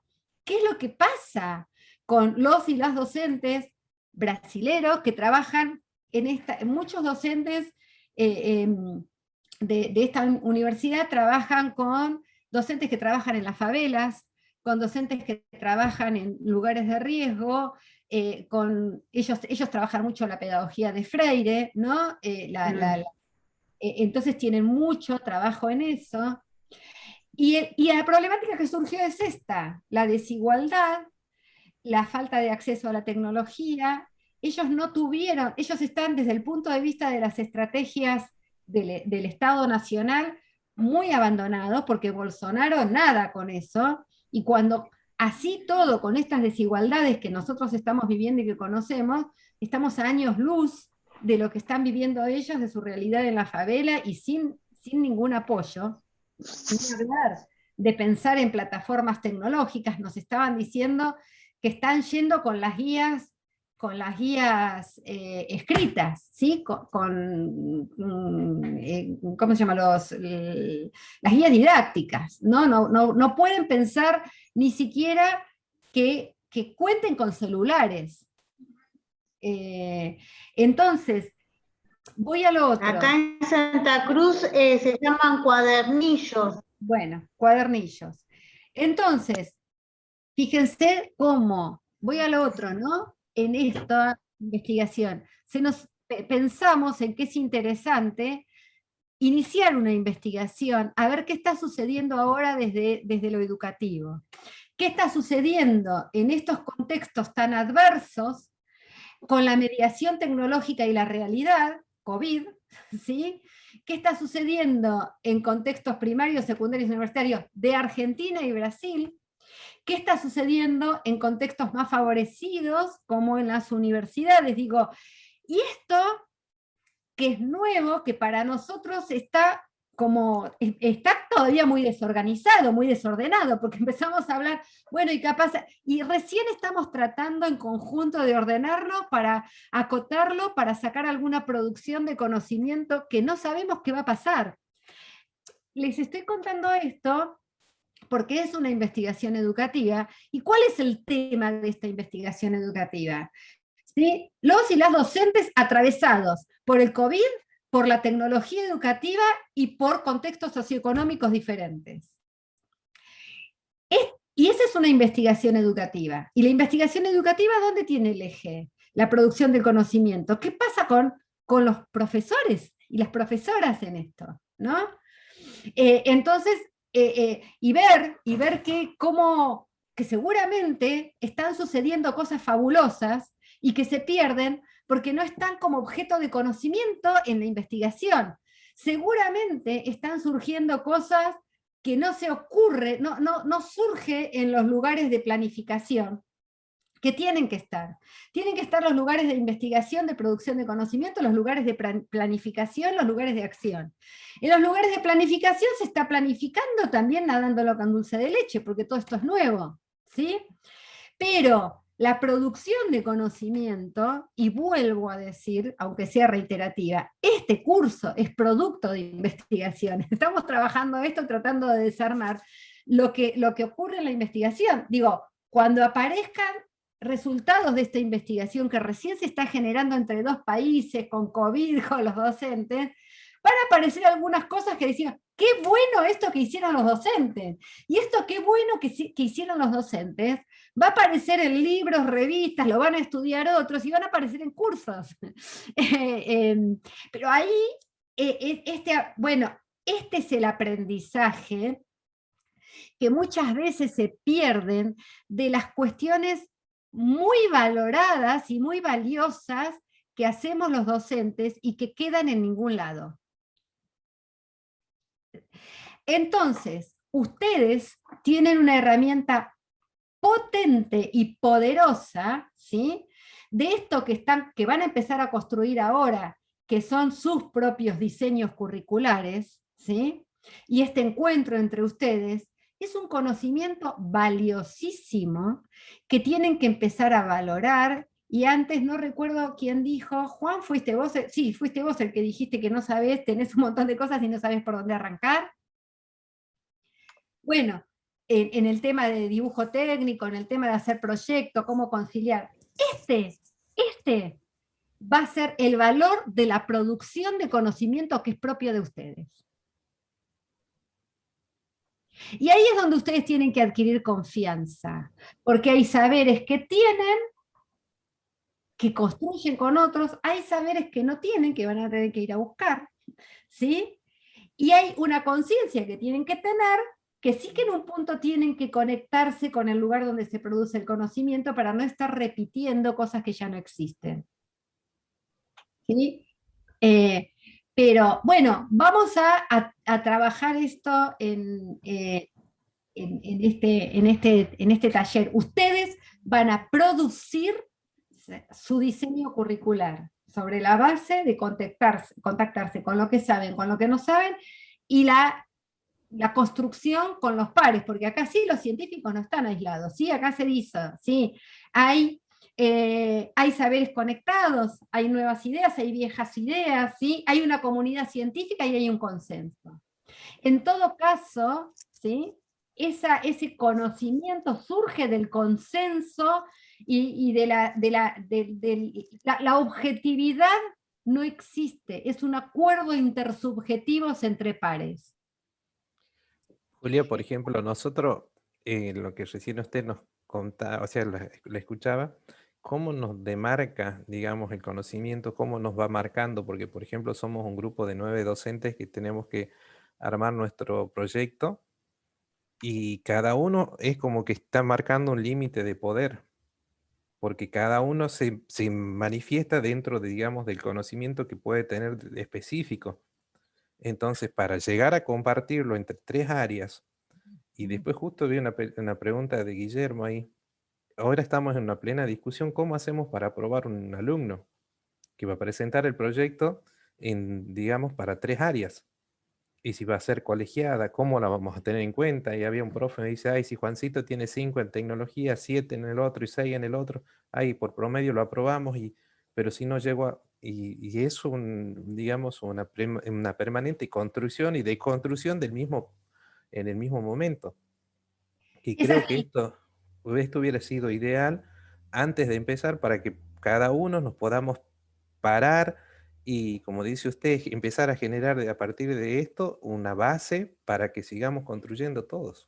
Speaker 2: qué es lo que pasa con los y las docentes brasileros que trabajan muchos docentes de esta universidad trabajan con docentes que trabajan en las favelas, con docentes que trabajan en lugares de riesgo, ellos trabajan mucho la pedagogía de Freire, ¿no? Entonces tienen mucho trabajo en eso. Y la problemática que surgió es esta, la desigualdad, la falta de acceso a la tecnología. Ellos están desde el punto de vista de las estrategias del Estado Nacional muy abandonados, porque Bolsonaro nada con eso, y cuando así todo, con estas desigualdades que nosotros estamos viviendo y que conocemos, estamos a años luz de lo que están viviendo ellos, de su realidad en la favela, y sin ningún apoyo, sin hablar de pensar en plataformas tecnológicas. Nos estaban diciendo que están yendo con las guías escritas, ¿sí? ¿Cómo se llama? Las guías didácticas, ¿no? No pueden pensar ni siquiera que cuenten con celulares. Entonces, voy a lo otro.
Speaker 9: Acá en Santa Cruz se llaman cuadernillos.
Speaker 2: Bueno, cuadernillos. Entonces, fíjense cómo, voy a lo otro, ¿no? En esta investigación, pensamos en que es interesante iniciar una investigación, a ver qué está sucediendo ahora desde lo educativo. ¿Qué está sucediendo en estos contextos tan adversos con la mediación tecnológica y la realidad, COVID, ¿sí? ¿Qué está sucediendo en contextos primarios, secundarios y universitarios de Argentina y Brasil? ¿Qué está sucediendo en contextos más favorecidos, como en las universidades? Digo, y esto que es nuevo, que para nosotros está todavía muy desorganizado, muy desordenado, porque empezamos a hablar, bueno, y recién estamos tratando en conjunto de ordenarlo para acotarlo, para sacar alguna producción de conocimiento que no sabemos qué va a pasar. Les estoy contando esto porque es una investigación educativa. ¿Y cuál es el tema de esta investigación educativa? ¿Sí? Los y las docentes atravesados por el COVID, por la tecnología educativa y por contextos socioeconómicos diferentes. Y esa es una investigación educativa. ¿Y la investigación educativa dónde tiene el eje? La producción del conocimiento. ¿Qué pasa con los profesores y las profesoras en esto? ¿No? Entonces, y ver que seguramente están sucediendo cosas fabulosas y que se pierden porque no están como objeto de conocimiento en la investigación. Seguramente están surgiendo cosas que no se ocurre, no surge en los lugares de planificación, que tienen que estar. Tienen que estar los lugares de investigación, de producción de conocimiento, los lugares de planificación, los lugares de acción. En los lugares de planificación se está planificando también nadándolo con dulce de leche, porque todo esto es nuevo, ¿sí? Pero la producción de conocimiento, y vuelvo a decir, aunque sea reiterativa, este curso es producto de investigación. Estamos trabajando esto, tratando de desarmar lo que ocurre en la investigación. Digo, cuando aparezcan resultados de esta investigación que recién se está generando entre dos países, con COVID, con los docentes, van a aparecer algunas cosas que decían, qué bueno esto que hicieron los docentes, y esto qué bueno que hicieron los docentes, va a aparecer en libros, revistas, lo van a estudiar otros, y van a aparecer en cursos. Pero ahí, este es el aprendizaje que muchas veces se pierden de las cuestiones muy valoradas y muy valiosas que hacemos los docentes y que quedan en ningún lado. Entonces, ustedes tienen una herramienta potente y poderosa, ¿sí?, de esto que van a empezar a construir ahora, que son sus propios diseños curriculares, ¿sí?, y este encuentro entre ustedes es un conocimiento valiosísimo que tienen que empezar a valorar. Y antes no recuerdo quién dijo, Juan, ¿fuiste vos? Sí, fuiste vos el que dijiste que no sabés, tenés un montón de cosas y no sabés por dónde arrancar. Bueno, en el tema de dibujo técnico, en el tema de hacer proyectos, cómo conciliar. Este va a ser el valor de la producción de conocimiento que es propio de ustedes. Y ahí es donde ustedes tienen que adquirir confianza, porque hay saberes que tienen, que construyen con otros, hay saberes que no tienen, que van a tener que ir a buscar, ¿sí? Y hay una conciencia que tienen que tener, que sí que en un punto tienen que conectarse con el lugar donde se produce el conocimiento para no estar repitiendo cosas que ya no existen. ¿Sí? Pero bueno, vamos a trabajar esto en este taller. Ustedes van a producir su diseño curricular sobre la base de contactarse con lo que saben, con lo que no saben, y la construcción con los pares, porque acá sí los científicos no están aislados, ¿sí? Acá se dice, ¿sí? Hay saberes conectados, hay nuevas ideas, hay viejas ideas, ¿sí? Hay una comunidad científica y hay un consenso. En todo caso, ¿sí?, ese conocimiento surge del consenso y de la objetividad no existe, es un acuerdo intersubjetivos entre pares.
Speaker 6: Julia, por ejemplo, nosotros, lo que recién usted nos contaba, o sea, la escuchaba, ¿cómo nos demarca, digamos, el conocimiento? ¿Cómo nos va marcando? Porque, por ejemplo, somos un grupo de 9 docentes que tenemos que armar nuestro proyecto y cada uno es como que está marcando un límite de poder, porque cada uno se manifiesta dentro de, digamos, del conocimiento que puede tener específico. Entonces, para llegar a compartirlo entre 3 áreas, y después justo vi una pregunta de Guillermo ahí, ahora estamos en una plena discusión, ¿cómo hacemos para aprobar un alumno que va a presentar el proyecto en, digamos, para 3 áreas? Y si va a ser colegiada, ¿cómo la vamos a tener en cuenta? Y había un profe que me dice, ay, si Juancito tiene 5 en tecnología, 7 en el otro y 6 en el otro, ay, por promedio lo aprobamos, pero si no llego a... Y es digamos, una permanente construcción y deconstrucción en el mismo momento. Y creo que esto hubiera sido ideal antes de empezar para que cada uno nos podamos parar y, como dice usted, empezar a generar a partir de esto una base para que sigamos construyendo todos.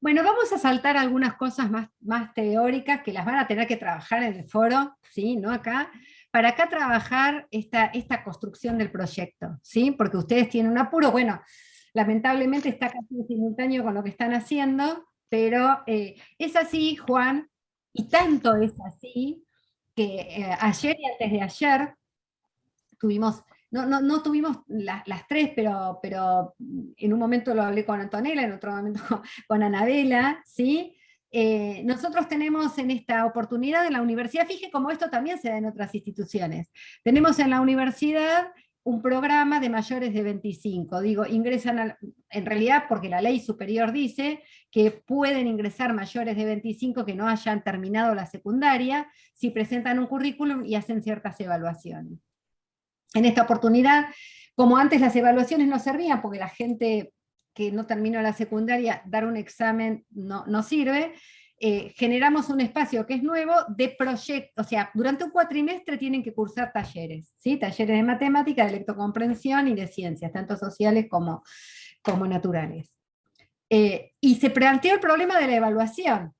Speaker 2: Bueno, vamos a saltar algunas cosas más teóricas que las van a tener que trabajar en el foro, ¿sí? ¿No? Acá, para acá trabajar esta construcción del proyecto, ¿sí? Porque ustedes tienen un apuro, bueno, lamentablemente está casi simultáneo con lo que están haciendo, pero es así, Juan, y tanto es así que ayer y antes de ayer tuvimos no tuvimos las tres, pero en un momento lo hablé con Antonella, en otro momento con Anabela, ¿sí? Nosotros tenemos en esta oportunidad en la universidad, fíjate cómo esto también se da en otras instituciones, tenemos en la universidad un programa de mayores de 25, digo, ingresan en realidad porque la ley superior dice que pueden ingresar mayores de 25 que no hayan terminado la secundaria, si presentan un currículum y hacen ciertas evaluaciones. En esta oportunidad, como antes las evaluaciones no servían porque la gente que no terminó la secundaria, dar un examen no sirve, generamos un espacio que es nuevo de proyecto, o sea, durante un cuatrimestre tienen que cursar talleres, ¿sí? Talleres de matemática, de lectocomprensión y de ciencias, tanto sociales como naturales. Y se planteó el problema de la evaluación.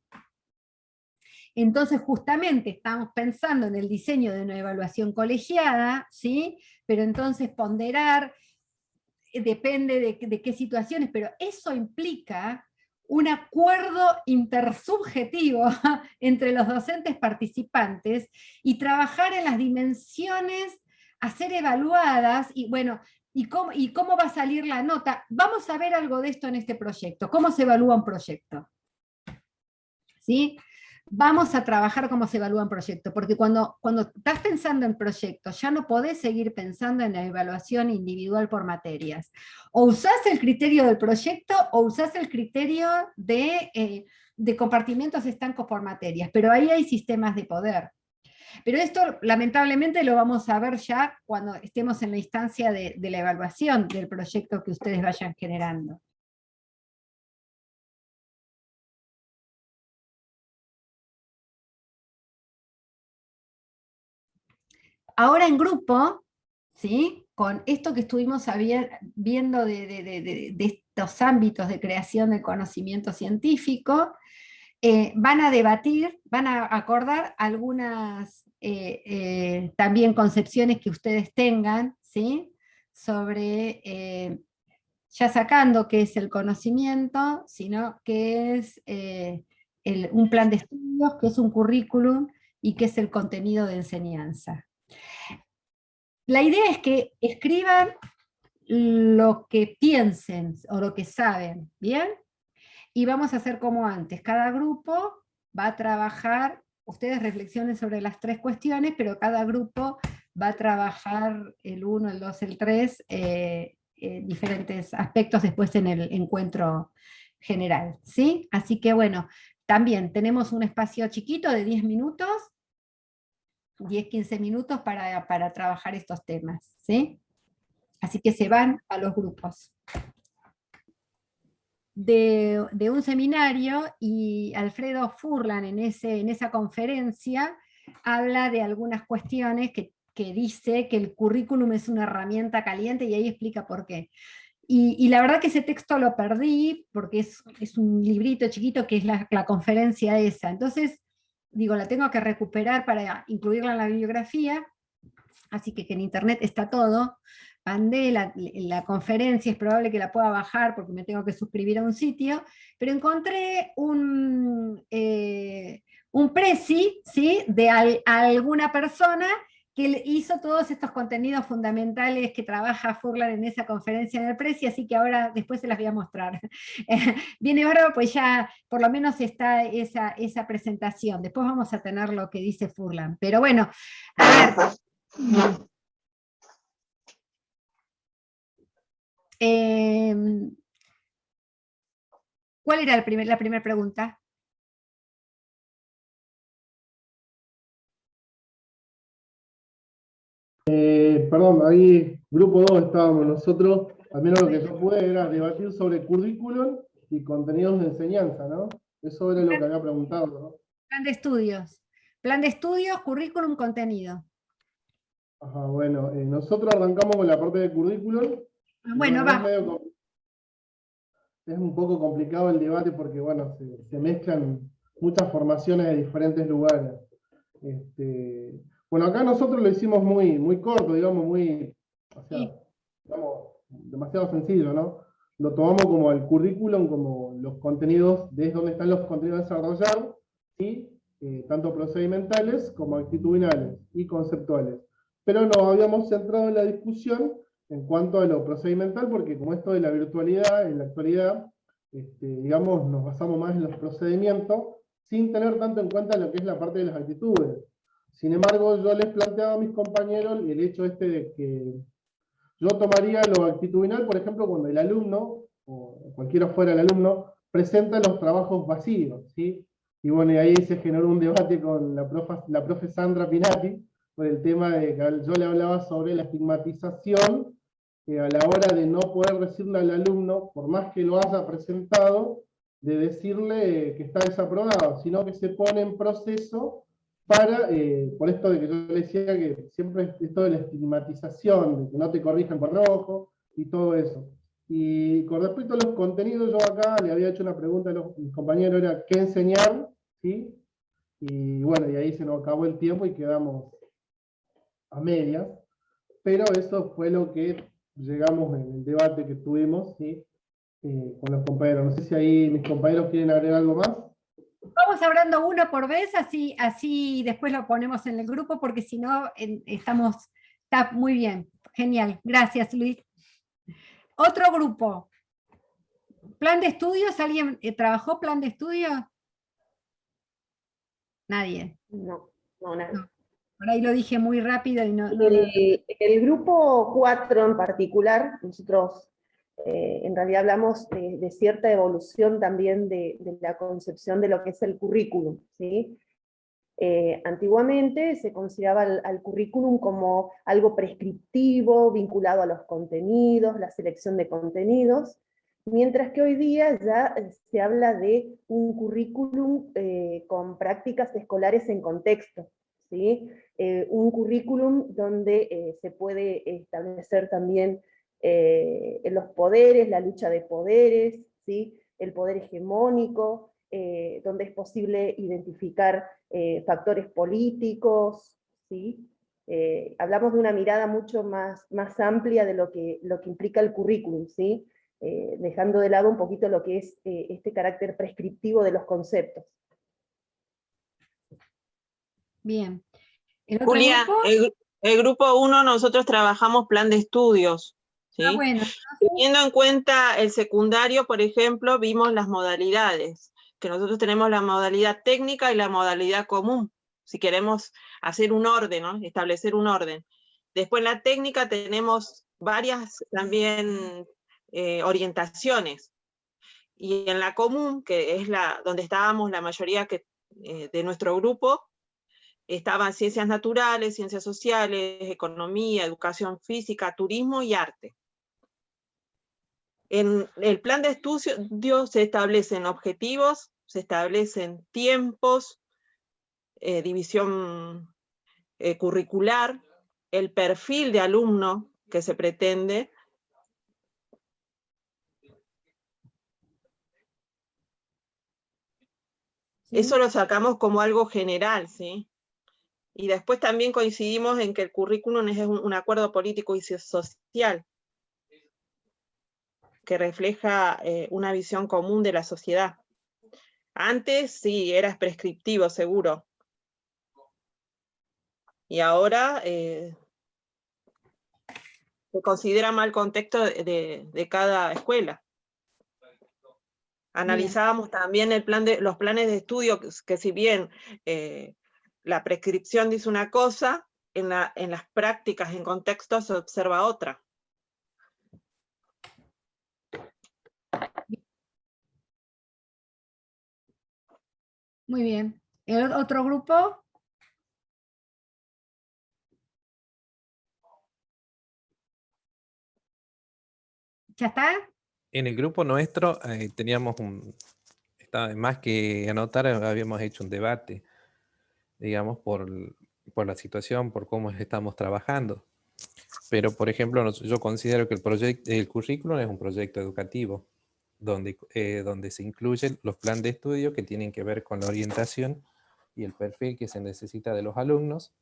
Speaker 2: Entonces, justamente estamos pensando en el diseño de una evaluación colegiada, ¿sí? Pero entonces ponderar, depende de qué situaciones, pero eso implica un acuerdo intersubjetivo entre los docentes participantes y trabajar en las dimensiones a ser evaluadas, y bueno, ¿y cómo va a salir la nota? Vamos a ver algo de esto en este proyecto. ¿Cómo se evalúa un proyecto? ¿Sí? Vamos a trabajar cómo se evalúa un proyecto, porque cuando estás pensando en proyectos, ya no podés seguir pensando en la evaluación individual por materias. O usás el criterio del proyecto, o usás el criterio de compartimentos estancos por materias, pero ahí hay sistemas de poder. Pero esto, lamentablemente, lo vamos a ver ya cuando estemos en la instancia de la evaluación del proyecto que ustedes vayan generando. Ahora en grupo, ¿sí? Con esto que estuvimos viendo de estos ámbitos de creación del conocimiento científico, van a debatir, van a acordar algunas también concepciones que ustedes tengan, ¿sí? Sobre, ya sacando qué es el conocimiento, sino qué es un plan de estudios, qué es un currículum y qué es el contenido de enseñanza. La idea es que escriban lo que piensen o lo que saben, ¿bien? Y vamos a hacer como antes, cada grupo va a trabajar, ustedes reflexionen sobre las tres cuestiones, pero cada grupo va a trabajar el 1, el 2, el 3, diferentes aspectos después en el encuentro general, ¿sí? Así que bueno, también tenemos un espacio chiquito de 10 minutos, 10-15 minutos para trabajar estos temas, ¿sí? Así que se van a los grupos. De un seminario, y Alfredo Furlan en esa conferencia habla de algunas cuestiones que dice que el currículum es una herramienta caliente, y ahí explica por qué. Y la verdad que ese texto lo perdí, porque es un librito chiquito que es la conferencia esa. Entonces, digo, la tengo que recuperar para incluirla en la bibliografía, así que en internet está todo. Mandé la conferencia, es probable que la pueda bajar porque me tengo que suscribir a un sitio, pero encontré un presi, ¿sí? De alguna persona que hizo todos estos contenidos fundamentales que trabaja Furlan en esa conferencia en el presi, así que ahora después se las voy a mostrar. Viene bárbaro, pues ya por lo menos está esa presentación. Después vamos a tener lo que dice Furlan. Pero bueno, a ver. ¿Cuál era la primera pregunta?
Speaker 10: Perdón, ahí, grupo 2 estábamos nosotros, al menos lo que yo pude era debatir sobre currículum y contenidos de enseñanza, ¿no? Eso era lo que había preguntado, ¿no?
Speaker 2: Plan de estudios. Plan de estudios, currículum, contenido.
Speaker 10: Ajá, bueno, nosotros arrancamos con la parte de currículum.
Speaker 2: Bueno, vamos.
Speaker 10: Es un poco complicado el debate porque, bueno, se mezclan muchas formaciones de diferentes lugares. Bueno, acá nosotros lo hicimos muy corto, digamos, o sea, digamos, demasiado sencillo, ¿no? Lo tomamos como el currículum, como los contenidos, desde donde están los contenidos a desarrollar, y tanto procedimentales como actitudinales y conceptuales. pero nos habíamos centrado en la discusión en cuanto a lo procedimental, porque como esto de la virtualidad, en la actualidad, digamos, nos basamos más en los procedimientos, sin tener tanto en cuenta lo que es la parte de las actitudes. Sin embargo, yo les planteaba a mis compañeros el hecho de que yo tomaría lo actitudinal, por ejemplo, cuando el alumno, o cualquiera fuera el alumno, presenta los trabajos vacíos, ¿sí? Y bueno, y ahí se generó un debate con la profe Sandra Pinati, por el tema de que yo le hablaba sobre la estigmatización, a la hora de no poder decirle al alumno, por más que lo haya presentado, de decirle que está desaprobado, sino que se pone en proceso para, por esto de que yo le decía que siempre esto de la estigmatización, de que no te corrijan por rojo, y todo eso. Y con respecto a los contenidos, yo acá le había hecho una pregunta a mis compañeros, era ¿qué enseñar? ¿Sí? Y bueno, y ahí se nos acabó el tiempo y quedamos a medias, pero eso fue lo que llegamos en el debate que tuvimos, ¿sí? Con los compañeros. No sé si ahí mis compañeros quieren agregar algo más.
Speaker 2: Vamos hablando uno por vez, así después lo ponemos en el grupo, porque si no, está muy bien. Genial, gracias Luis. Otro grupo. ¿Plan de estudios? ¿Alguien trabajó plan de estudios? Nadie.
Speaker 11: No, nadie.
Speaker 2: No. Por ahí lo dije muy rápido y no.
Speaker 11: El grupo 4 en particular, nosotros en realidad hablamos de cierta evolución también de la concepción de lo que es el currículum, ¿sí? Antiguamente se consideraba al currículum como algo prescriptivo, vinculado a los contenidos, la selección de contenidos, mientras que hoy día ya se habla de un currículum con prácticas escolares en contexto, ¿sí? Un currículum donde se puede establecer también los poderes, la lucha de poderes, ¿sí? El poder hegemónico, donde es posible identificar factores políticos, ¿sí? Hablamos de una mirada mucho más amplia de lo que implica el currículum, ¿sí? Dejando de lado un poquito lo que es este carácter prescriptivo de los conceptos.
Speaker 2: Bien.
Speaker 1: Julia, el grupo 1 nosotros trabajamos plan de estudios, ¿sí?
Speaker 2: Ah, bueno.
Speaker 1: Teniendo en cuenta el secundario, por ejemplo, vimos las modalidades, que nosotros tenemos la modalidad técnica y la modalidad común, si queremos hacer un orden, ¿no? Establecer un orden. Después en la técnica tenemos varias también orientaciones, y en la común, que es donde estábamos la mayoría de nuestro grupo, estaban ciencias naturales, ciencias sociales, economía, educación física, turismo y arte. En el plan de estudio se establecen objetivos, se establecen tiempos, división curricular, el perfil de alumno que se pretende. Eso lo sacamos como algo general, ¿sí? Y después también coincidimos en que el currículum es un acuerdo político y social que refleja una visión común de la sociedad. Antes sí, era prescriptivo, seguro. Y ahora se considera mal contexto de cada escuela. Analizábamos también los planes de estudio, que si bien la prescripción dice una cosa, en las prácticas, en contexto, se observa otra.
Speaker 2: Muy bien. ¿El otro grupo? ¿Ya está?
Speaker 6: En el grupo nuestro teníamos estaba más que anotar, habíamos hecho un debate, digamos, por la situación, por cómo estamos trabajando. Pero, por ejemplo, yo considero que el currículum es un proyecto educativo, donde se incluyen los planes de estudio que tienen que ver con la orientación y el perfil que se necesita de los alumnos,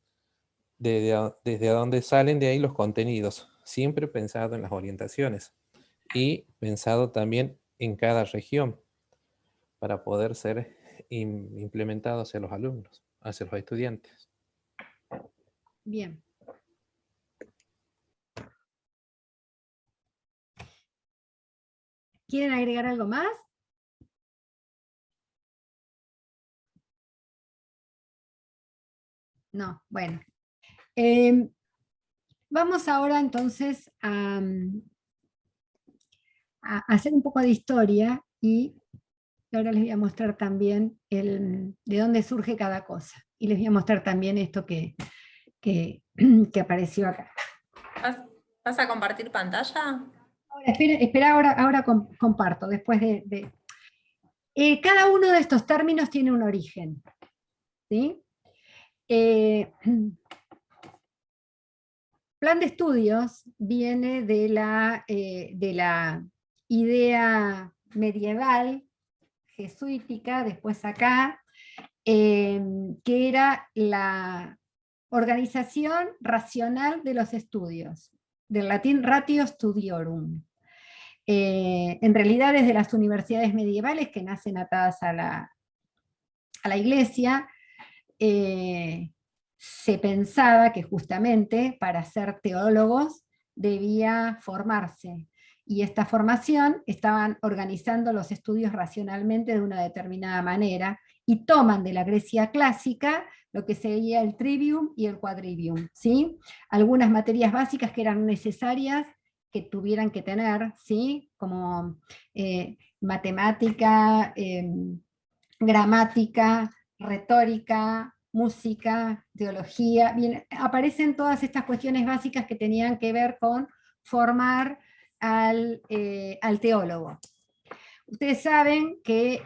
Speaker 6: desde donde salen de ahí los contenidos, siempre pensado en las orientaciones y pensado también en cada región para poder ser implementado hacia los alumnos, hacia los estudiantes.
Speaker 2: Bien. ¿Quieren agregar algo más? No, bueno. Vamos ahora entonces a hacer un poco de historia y ahora les voy a mostrar también de dónde surge cada cosa. Y les voy a mostrar también esto que apareció acá.
Speaker 12: ¿Vas a compartir pantalla?
Speaker 2: Espera, ahora comparto, después de... cada uno de estos términos tiene un origen, ¿sí? Plan de estudios viene de la idea medieval, jesuítica, después acá, que era la organización racional de los estudios, del latín ratio studiorum. En realidad desde las universidades medievales que nacen atadas a la iglesia, se pensaba que justamente para ser teólogos debía formarse, y esta formación estaban organizando los estudios racionalmente de una determinada manera, y toman de la Grecia clásica lo que sería el trivium y el quadrivium, ¿sí? Algunas materias básicas que eran necesarias que tuvieran que tener, ¿sí? Como matemática, gramática, retórica, música, teología. Bien, aparecen todas estas cuestiones básicas que tenían que ver con formar al teólogo. Ustedes saben que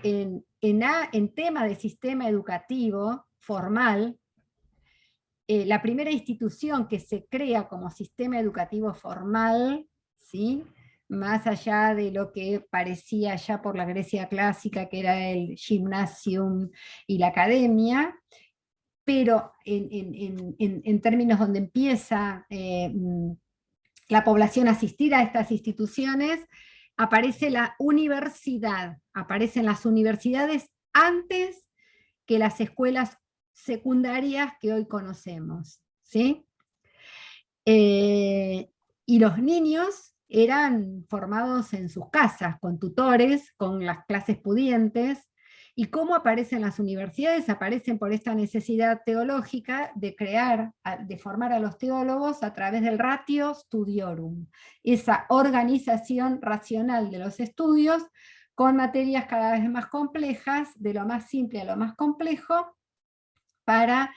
Speaker 2: en tema de sistema educativo formal, la primera institución que se crea como sistema educativo formal, ¿sí?, más allá de lo que parecía ya por la Grecia clásica, que era el gymnasium y la academia, pero en términos donde empieza la población a asistir a estas instituciones, aparece la universidad, aparecen las universidades antes que las escuelas secundarias que hoy conocemos, ¿sí? Y los niños eran formados en sus casas, con tutores, con las clases pudientes. ¿Y cómo aparecen las universidades? Aparecen por esta necesidad teológica de de formar a los teólogos a través del ratio studiorum, esa organización racional de los estudios con materias cada vez más complejas, de lo más simple a lo más complejo, para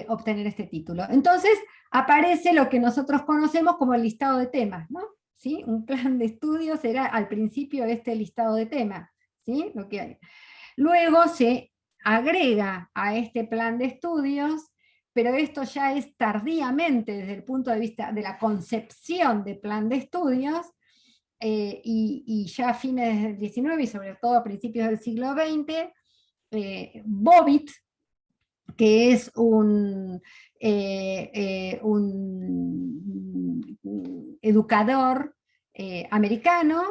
Speaker 2: obtener este título. Entonces aparece lo que nosotros conocemos como el listado de temas, ¿no? ¿Sí? Un plan de estudios era al principio este listado de temas, ¿sí? Lo que hay. Luego se agrega a este plan de estudios, pero esto ya es tardíamente desde el punto de vista de la concepción de plan de estudios, y ya a fines del XIX y sobre todo a principios del siglo XX, Bobbitt, que es un educador americano,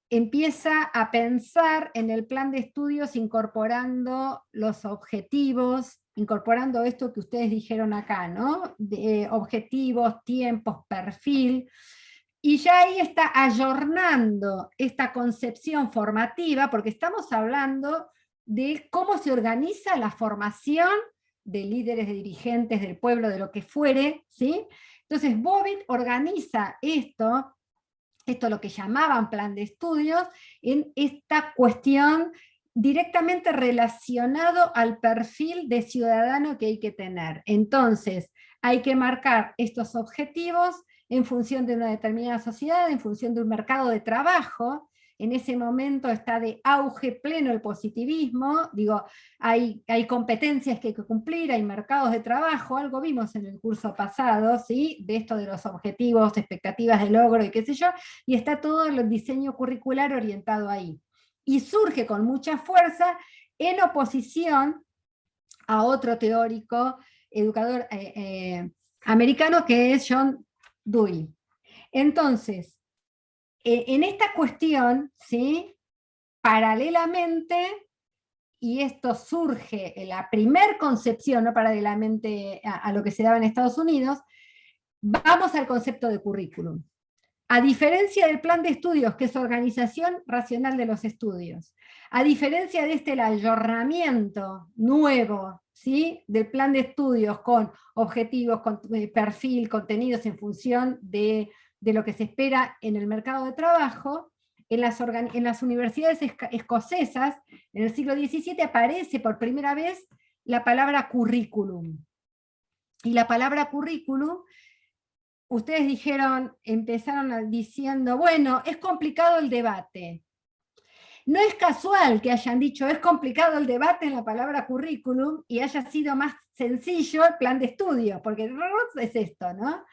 Speaker 2: empieza a pensar en el plan de estudios incorporando los objetivos, incorporando esto que ustedes dijeron acá, ¿no? Objetivos, tiempos, perfil, y ya ahí está ayornando esta concepción formativa, porque estamos hablando de cómo se organiza la formación de líderes, de dirigentes del pueblo, de lo que fuere, ¿sí? Entonces Bobbitt organiza esto lo que llamaban plan de estudios, en esta cuestión directamente relacionado al perfil de ciudadano que hay que tener. Entonces, hay que marcar estos objetivos en función de una determinada sociedad, en función de un mercado de trabajo. En ese momento está de auge pleno el positivismo, digo, hay competencias que hay que cumplir, hay mercados de trabajo, algo vimos en el curso pasado, ¿sí? De esto de los objetivos, expectativas de logro y qué sé yo, y está todo el diseño curricular orientado ahí. Y surge con mucha fuerza en oposición a otro teórico, educador americano, que es John Dewey. Entonces, en esta cuestión, ¿sí?, paralelamente, y esto surge en la primer concepción, no paralelamente a lo que se daba en Estados Unidos, vamos al concepto de currículum. A diferencia del plan de estudios, que es organización racional de los estudios, a diferencia de el ayornamiento nuevo, ¿sí?, del plan de estudios con objetivos, con perfil, contenidos en función de lo que se espera en el mercado de trabajo, en las universidades escocesas, en el siglo XVII, aparece por primera vez la palabra currículum. Y la palabra currículum, ustedes empezaron diciendo, bueno, es complicado el debate. No es casual que hayan dicho, es complicado el debate en la palabra currículum, y haya sido más sencillo el plan de estudio, porque es esto, ¿no?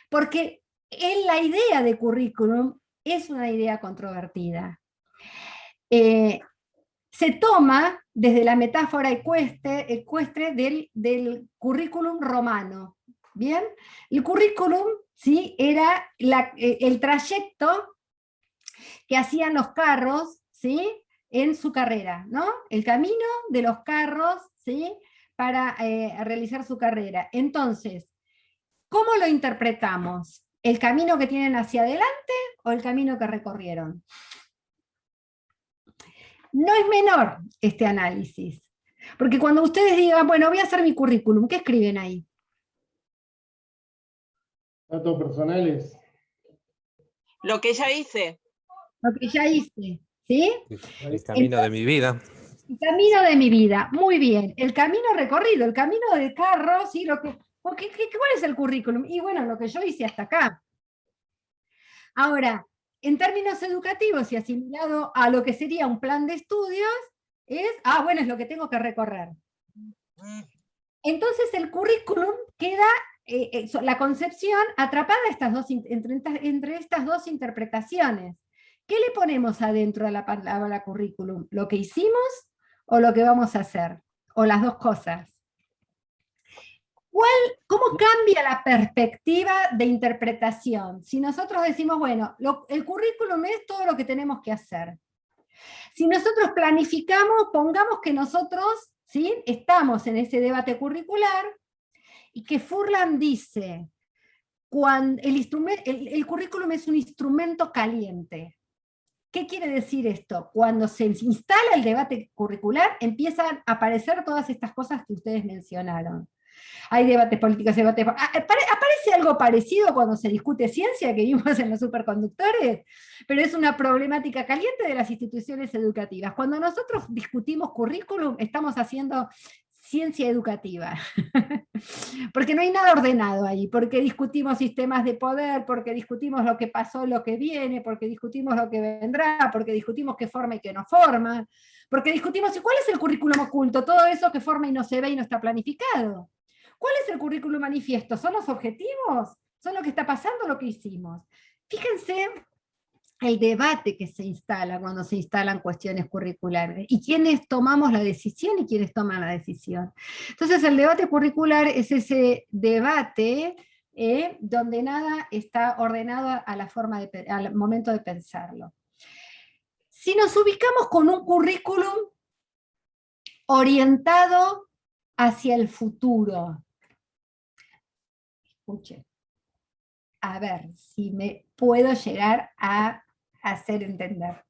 Speaker 2: Porque la idea de currículum es una idea controvertida. Se toma desde la metáfora ecuestre del currículum romano. ¿Bien? El currículum, ¿sí?, era el trayecto que hacían los carros, ¿sí?, en su carrera, ¿no? El camino de los carros, ¿sí?, para realizar su carrera. Entonces, ¿cómo lo interpretamos? ¿El camino que tienen hacia adelante o el camino que recorrieron? No es menor este análisis, porque cuando ustedes digan, bueno, voy a hacer mi currículum, ¿qué escriben ahí?
Speaker 10: Datos personales.
Speaker 1: Lo que ya hice.
Speaker 2: Lo que ya hice, ¿sí?
Speaker 6: El camino de mi vida.
Speaker 2: El camino de mi vida, muy bien. El camino recorrido, el camino del carro, ¿sí? ¿Cuál es el currículum? Y bueno, lo que yo hice hasta acá. Ahora, en términos educativos y asimilado a lo que sería un plan de estudios, bueno, es lo que tengo que recorrer. Entonces el currículum queda, la concepción atrapada entre estas dos interpretaciones. ¿Qué le ponemos adentro a la palabra currículum? ¿Lo que hicimos o lo que vamos a hacer? ¿O las dos cosas? ¿Cómo cambia la perspectiva de interpretación? Si nosotros decimos, bueno, el currículum es todo lo que tenemos que hacer. Si nosotros planificamos, pongamos que nosotros, ¿sí?, estamos en ese debate curricular, y que Furlan dice, el currículum es un instrumento caliente. ¿Qué quiere decir esto? Cuando se instala el debate curricular, empiezan a aparecer todas estas cosas que ustedes mencionaron. Hay debates políticos, aparece algo parecido cuando se discute ciencia, que vimos en los superconductores, pero es una problemática caliente de las instituciones educativas. Cuando nosotros discutimos currículum, estamos haciendo ciencia educativa, porque no hay nada ordenado ahí, porque discutimos sistemas de poder, porque discutimos lo que pasó, lo que viene, porque discutimos lo que vendrá, porque discutimos qué forma y qué no forma, porque discutimos cuál es el currículum oculto, todo eso que forma y no se ve y no está planificado. ¿Cuál es el currículum manifiesto? ¿Son los objetivos? ¿Son lo que está pasando, lo que hicimos? Fíjense el debate que se instala cuando se instalan cuestiones curriculares, y quiénes tomamos la decisión y quiénes toman la decisión. Entonces el debate curricular es ese debate donde nada está ordenado al momento de pensarlo. Si nos ubicamos con un currículum orientado hacia el futuro, escuchen, a ver si me puedo llegar a hacer entender,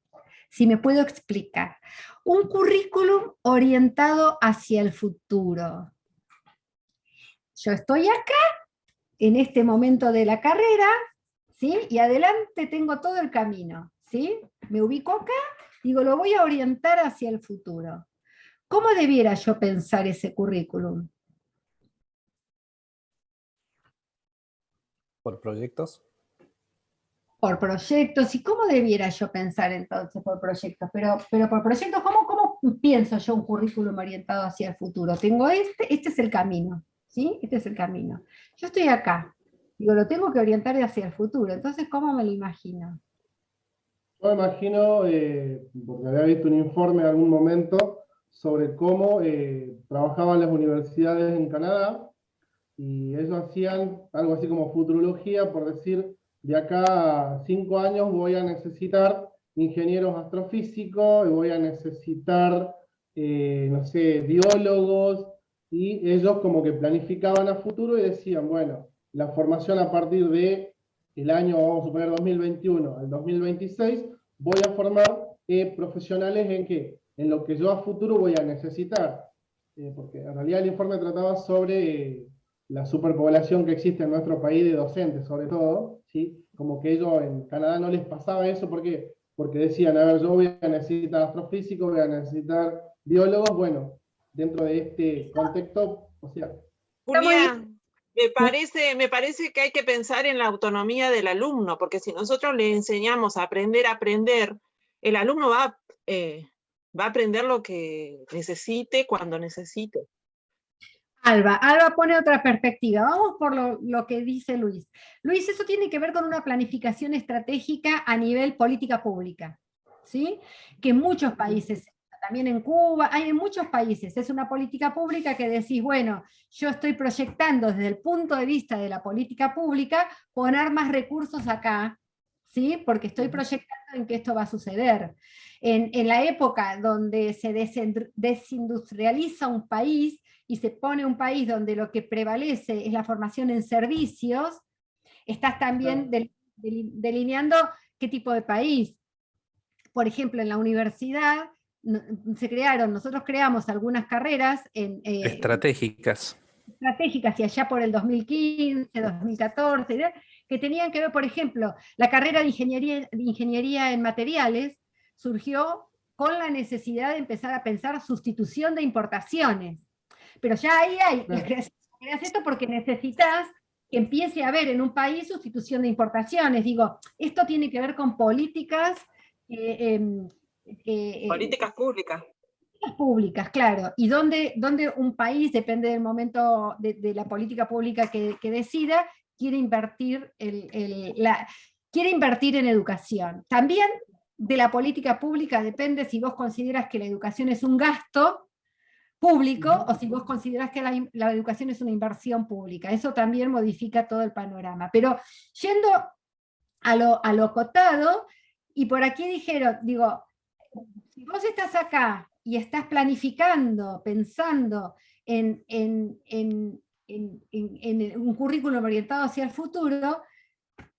Speaker 2: si me puedo explicar. Un currículum orientado hacia el futuro. Yo estoy acá, en este momento de la carrera, ¿sí?, y adelante tengo todo el camino, ¿sí? Me ubico acá, digo, lo voy a orientar hacia el futuro. ¿Cómo debiera yo pensar ese currículum?
Speaker 6: ¿Por proyectos?
Speaker 2: Por proyectos. ¿Y cómo debiera yo pensar entonces por proyectos? Pero por proyectos, ¿cómo pienso yo un currículum orientado hacia el futuro? Tengo este es el camino, ¿sí? Este es el camino. Yo estoy acá, digo, lo tengo que orientar hacia el futuro, entonces, ¿cómo me lo imagino?
Speaker 10: Yo me imagino, porque había visto un informe en algún momento, sobre cómo trabajaban las universidades en Canadá, y ellos hacían algo así como futurología, por decir, de acá a 5 años voy a necesitar ingenieros astrofísicos, y voy a necesitar, no sé, biólogos, y ellos como que planificaban a futuro y decían, bueno, la formación a partir de el año, vamos a suponer 2021 al 2026, voy a formar profesionales en qué, en lo que yo a futuro voy a necesitar. Porque en realidad el informe trataba sobre la superpoblación que existe en nuestro país de docentes, sobre todo, ¿sí? Como que ellos en Canadá no les pasaba eso, ¿por qué? Porque decían, a ver, yo voy a necesitar astrofísicos, voy a necesitar biólogos, bueno, dentro de este contexto, o sea...
Speaker 1: Julia, me parece que hay que pensar en la autonomía del alumno, porque si nosotros le enseñamos a aprender, el alumno va a aprender lo que necesite, cuando necesite.
Speaker 2: Alba pone otra perspectiva. Vamos por lo que dice Luis. Luis, eso tiene que ver con una planificación estratégica a nivel política pública, ¿sí? Que en muchos países, también en Cuba, hay en muchos países, es una política pública que decís, bueno, yo estoy proyectando desde el punto de vista de la política pública poner más recursos acá, ¿sí? Porque estoy proyectando en que esto va a suceder. En la época donde se desindustrializa un país, y se pone un país donde lo que prevalece es la formación en servicios, estás también delineando qué tipo de país. Por ejemplo, en la universidad nosotros creamos algunas carreras
Speaker 6: estratégicas,
Speaker 2: y allá por el 2015, 2014, que tenían que ver, por ejemplo, la carrera de ingeniería en materiales surgió con la necesidad de empezar a pensar sustitución de importaciones. Pero ya ahí creas esto porque necesitas que empiece a haber en un país sustitución de importaciones. Digo, esto tiene que ver con políticas...
Speaker 1: políticas públicas.
Speaker 2: Públicas, claro. Y donde un país, depende del momento de la política pública que decida, quiere invertir, quiere invertir en educación. También de la política pública depende si vos consideras que la educación es un gasto público o si vos considerás que la educación es una inversión pública. Eso también modifica todo el panorama. Pero yendo a lo acotado, y por aquí dijeron, digo, si vos estás acá y estás planificando, pensando en un currículum orientado hacia el futuro,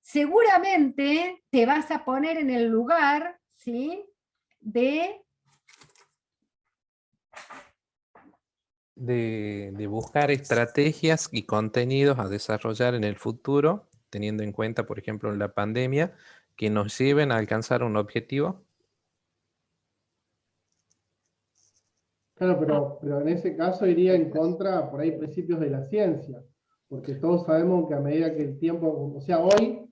Speaker 2: seguramente te vas a poner en el lugar, ¿sí?,
Speaker 6: de buscar estrategias y contenidos a desarrollar en el futuro, teniendo en cuenta, por ejemplo, la pandemia, que nos lleven a alcanzar un objetivo.
Speaker 10: Claro, pero en ese caso iría en contra, por ahí, principios de la ciencia, porque todos sabemos que a medida que el tiempo, o sea, hoy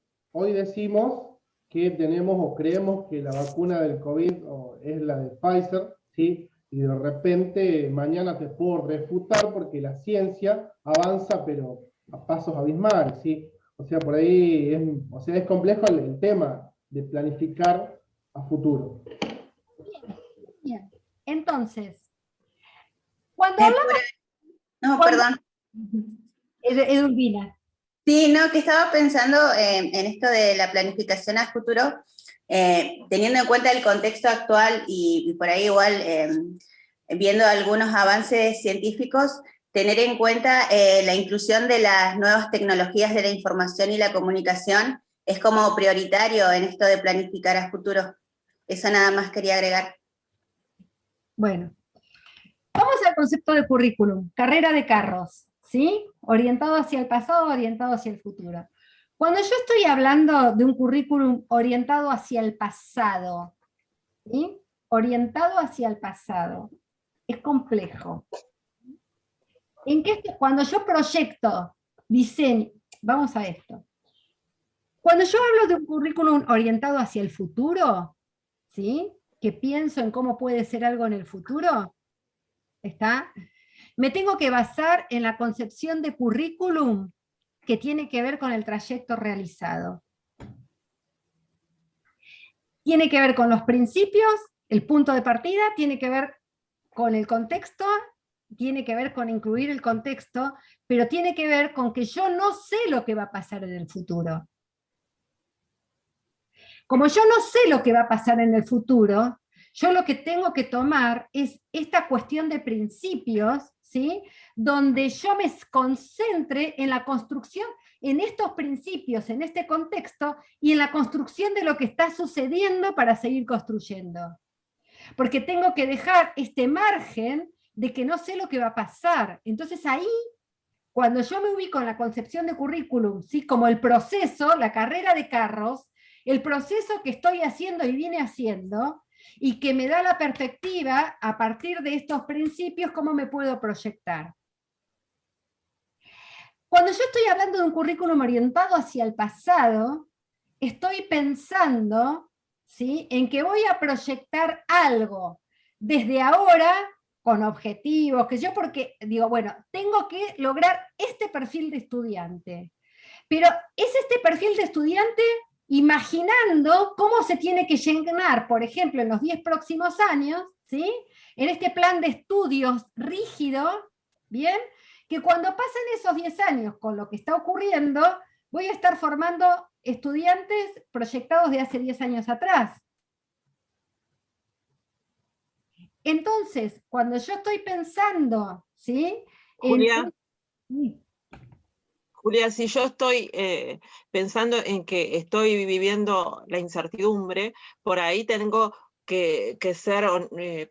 Speaker 10: decimos que tenemos o creemos que la vacuna del COVID es la de Pfizer, ¿sí? Y de repente mañana te puedo refutar porque la ciencia avanza, pero a pasos abismales, ¿sí? O sea, por ahí es complejo el tema de planificar a futuro.
Speaker 2: Bien. Entonces, cuando hablamos...
Speaker 13: No, perdón.
Speaker 2: Edulvina.
Speaker 13: Sí, no, que estaba pensando en esto de la planificación a futuro, teniendo en cuenta el contexto actual y por ahí igual viendo algunos avances científicos, tener en cuenta la inclusión de las nuevas tecnologías de la información y la comunicación es como prioritario en esto de planificar a futuro. Eso nada más quería agregar.
Speaker 2: Bueno, vamos al concepto de currículum, carrera de carros, ¿sí? Orientado hacia el pasado, orientado hacia el futuro. Cuando yo estoy hablando de un currículum orientado hacia el pasado, ¿sí? Orientado hacia el pasado, es complejo. Cuando yo proyecto, diseño, vamos a esto. Cuando yo hablo de un currículum orientado hacia el futuro, ¿sí?, que pienso en cómo puede ser algo en el futuro, me tengo que basar en la concepción de currículum que tiene que ver con el trayecto realizado. Tiene que ver con los principios, el punto de partida, tiene que ver con el contexto, tiene que ver con incluir el contexto, pero tiene que ver con que yo no sé lo que va a pasar en el futuro. Como yo no sé lo que va a pasar en el futuro, yo lo que tengo que tomar es esta cuestión de principios, ¿sí? Donde yo me concentre en la construcción, en estos principios, en este contexto, y en la construcción de lo que está sucediendo para seguir construyendo. Porque tengo que dejar este margen de que no sé lo que va a pasar. Entonces ahí, cuando yo me ubico en la concepción de currículum, ¿sí? Como el proceso, la carrera de carros, el proceso que estoy haciendo y viene haciendo, y que me da la perspectiva, a partir de estos principios, cómo me puedo proyectar. Cuando yo estoy hablando de un currículum orientado hacia el pasado, estoy pensando, ¿sí?, en que voy a proyectar algo desde ahora, con objetivos, que yo porque digo, bueno, tengo que lograr este perfil de estudiante. Pero es este perfil de estudiante imaginando cómo se tiene que llenar, por ejemplo, en los 10 próximos años, ¿sí?, en este plan de estudios rígido, ¿bien?, que cuando pasen esos 10 años con lo que está ocurriendo, voy a estar formando estudiantes proyectados de hace 10 años atrás. Entonces, cuando yo estoy pensando, ¿sí?,
Speaker 1: Julia, Julia, si yo estoy pensando en que estoy viviendo la incertidumbre, por ahí tengo que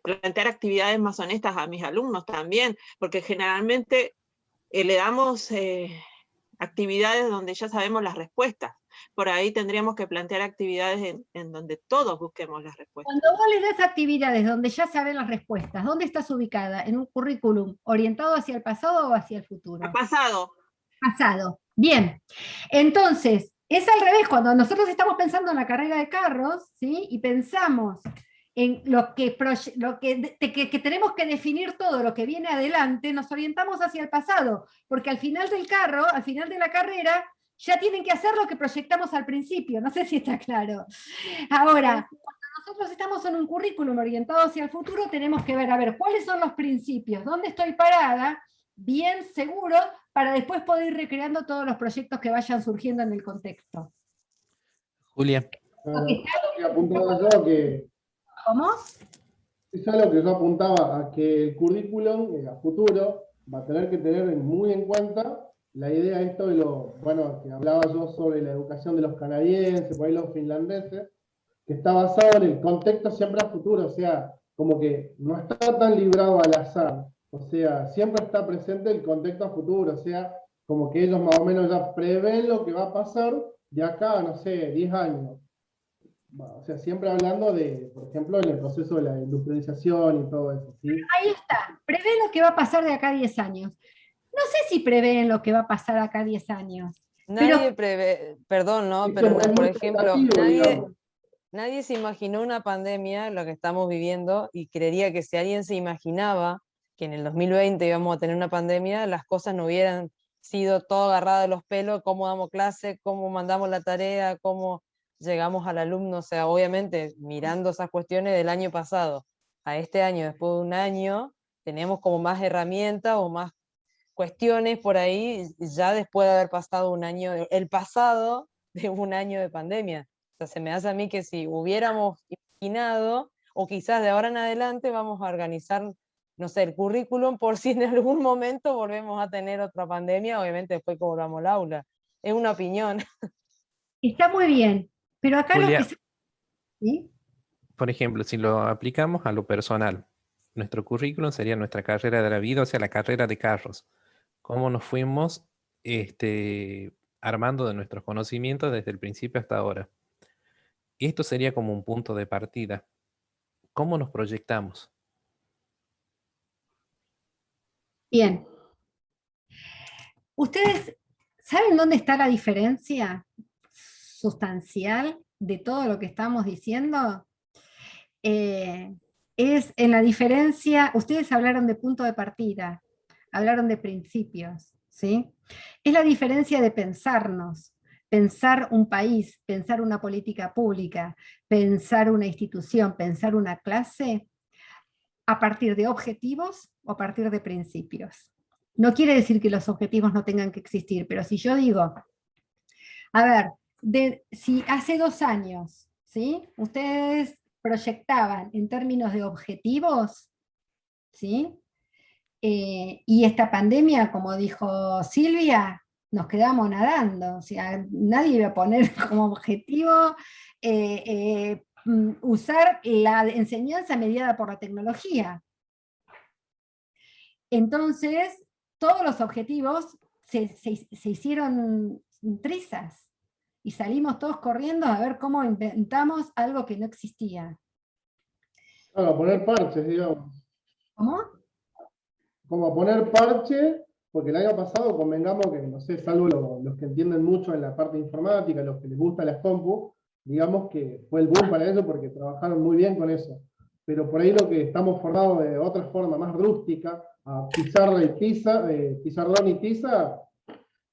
Speaker 1: plantear actividades más honestas a mis alumnos también, porque generalmente le damos actividades donde ya sabemos las respuestas. Por ahí tendríamos que plantear actividades en donde todos busquemos las respuestas.
Speaker 2: Cuando vos le das actividades donde ya saben las respuestas, ¿dónde estás ubicada? ¿En un currículum orientado hacia el pasado o hacia el futuro?
Speaker 1: Al pasado.
Speaker 2: Pasado. Bien. Entonces, es al revés, cuando nosotros estamos pensando en la carrera de carros, ¿sí?, y pensamos en lo que tenemos que definir todo lo que viene adelante, nos orientamos hacia el pasado, porque al final del carro, al final de la carrera, ya tienen que hacer lo que proyectamos al principio, no sé si está claro. Ahora, cuando nosotros estamos en un currículum orientado hacia el futuro, tenemos que ver, a ver, ¿cuáles son los principios? ¿Dónde estoy parada? Bien seguro, para después poder ir recreando todos los proyectos que vayan surgiendo en el contexto.
Speaker 6: Julia.
Speaker 2: ¿Cómo?
Speaker 10: Es algo que yo apuntaba a que el currículum a futuro va a tener que tener muy en cuenta la idea esto de bueno, que hablaba yo sobre la educación de los canadienses, por ahí los finlandeses, que está basado en el contexto siempre a futuro, o sea, como que no está tan librado al azar, o sea, siempre está presente el contexto a futuro, o sea, como que ellos más o menos ya prevén lo que va a pasar de acá, no sé, 10 años. O sea, siempre hablando de, por ejemplo, en el proceso de la industrialización y todo eso, ¿sí?
Speaker 2: Ahí está, prevé lo que va a pasar de acá a 10 años. No sé si prevén lo que va a pasar acá a 10 años.
Speaker 4: Nadie prevé, perdón, ¿no? Pero por ejemplo, nadie se imaginó una pandemia, lo que estamos viviendo, y creería que si alguien se imaginaba que en el 2020 íbamos a tener una pandemia, las cosas no hubieran sido todo agarrado de los pelos, cómo damos clase, cómo mandamos la tarea, cómo llegamos al alumno, o sea, obviamente mirando esas cuestiones del año pasado a este año, después de un año, tenemos como más herramientas o más cuestiones por ahí, ya después de haber pasado un año, el pasado de un año de pandemia. O sea, se me hace a mí que si hubiéramos imaginado, o quizás de ahora en adelante vamos a organizar, no sé, el currículum por si en algún momento volvemos a tener otra pandemia, obviamente después que volvamos al aula. Es una opinión.
Speaker 2: Está muy bien, pero acá
Speaker 6: Julia,
Speaker 2: lo que... ¿Sí?
Speaker 6: Por ejemplo, si lo aplicamos a lo personal, nuestro currículum sería nuestra carrera de la vida, o sea, la carrera de carros. Cómo nos fuimos armando de nuestros conocimientos desde el principio hasta ahora. Y esto sería como un punto de partida. ¿Cómo nos proyectamos?
Speaker 2: Bien. ¿Ustedes saben dónde está la diferencia sustancial de todo lo que estamos diciendo? Es en la diferencia, ustedes hablaron de punto de partida, hablaron de principios, ¿sí? Es la diferencia de pensarnos, pensar un país, pensar una política pública, pensar una institución, pensar una clase, a partir de objetivos o a partir de principios. No quiere decir que los objetivos no tengan que existir, pero si yo digo, a ver, si hace 2 años, ¿sí?, ustedes proyectaban en términos de objetivos, ¿sí?, y esta pandemia, como dijo Silvia, nos quedamos nadando, o sea, nadie iba a poner como objetivo usar la enseñanza mediada por la tecnología. Entonces, todos los objetivos se hicieron trizas, y salimos todos corriendo a ver cómo inventamos algo que no existía.
Speaker 10: Claro, a poner parches, digamos.
Speaker 2: ¿Cómo?
Speaker 10: Como a poner parche, porque el año pasado convengamos que, no sé, salvo los que entienden mucho en la parte informática, los que les gustan las compu, digamos que fue el boom para eso porque trabajaron muy bien con eso. Pero por ahí lo que estamos formados de otra forma más rústica, a pizarra y tiza, pizarrón y tiza,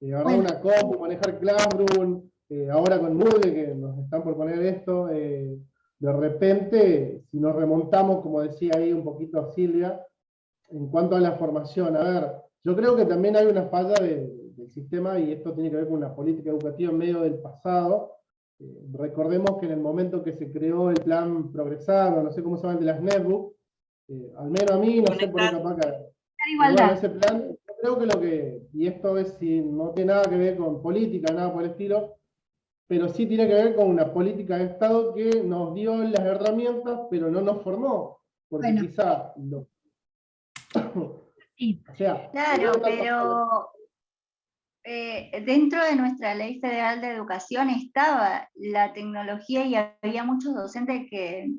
Speaker 10: agarrar una compu, manejar Classroom, ahora con Moodle que nos están por poner esto, de repente, si nos remontamos, como decía ahí un poquito Silvia, en cuanto a la formación, a ver, yo creo que también hay una falla del sistema, y esto tiene que ver con una política educativa en medio del pasado. Recordemos que en el momento que se creó el plan Progresar, o no sé cómo se llaman, de las netbooks, al menos a mí, no sé por qué capaz que... Bueno, ese plan, yo creo que lo que, y esto es si no tiene nada que ver con política, nada por el estilo, pero sí tiene que ver con una política de Estado que nos dio las herramientas, pero no nos formó, porque quizá lo... O sea,
Speaker 13: claro, pero dentro de nuestra Ley Federal de Educación estaba la tecnología y había muchos docentes que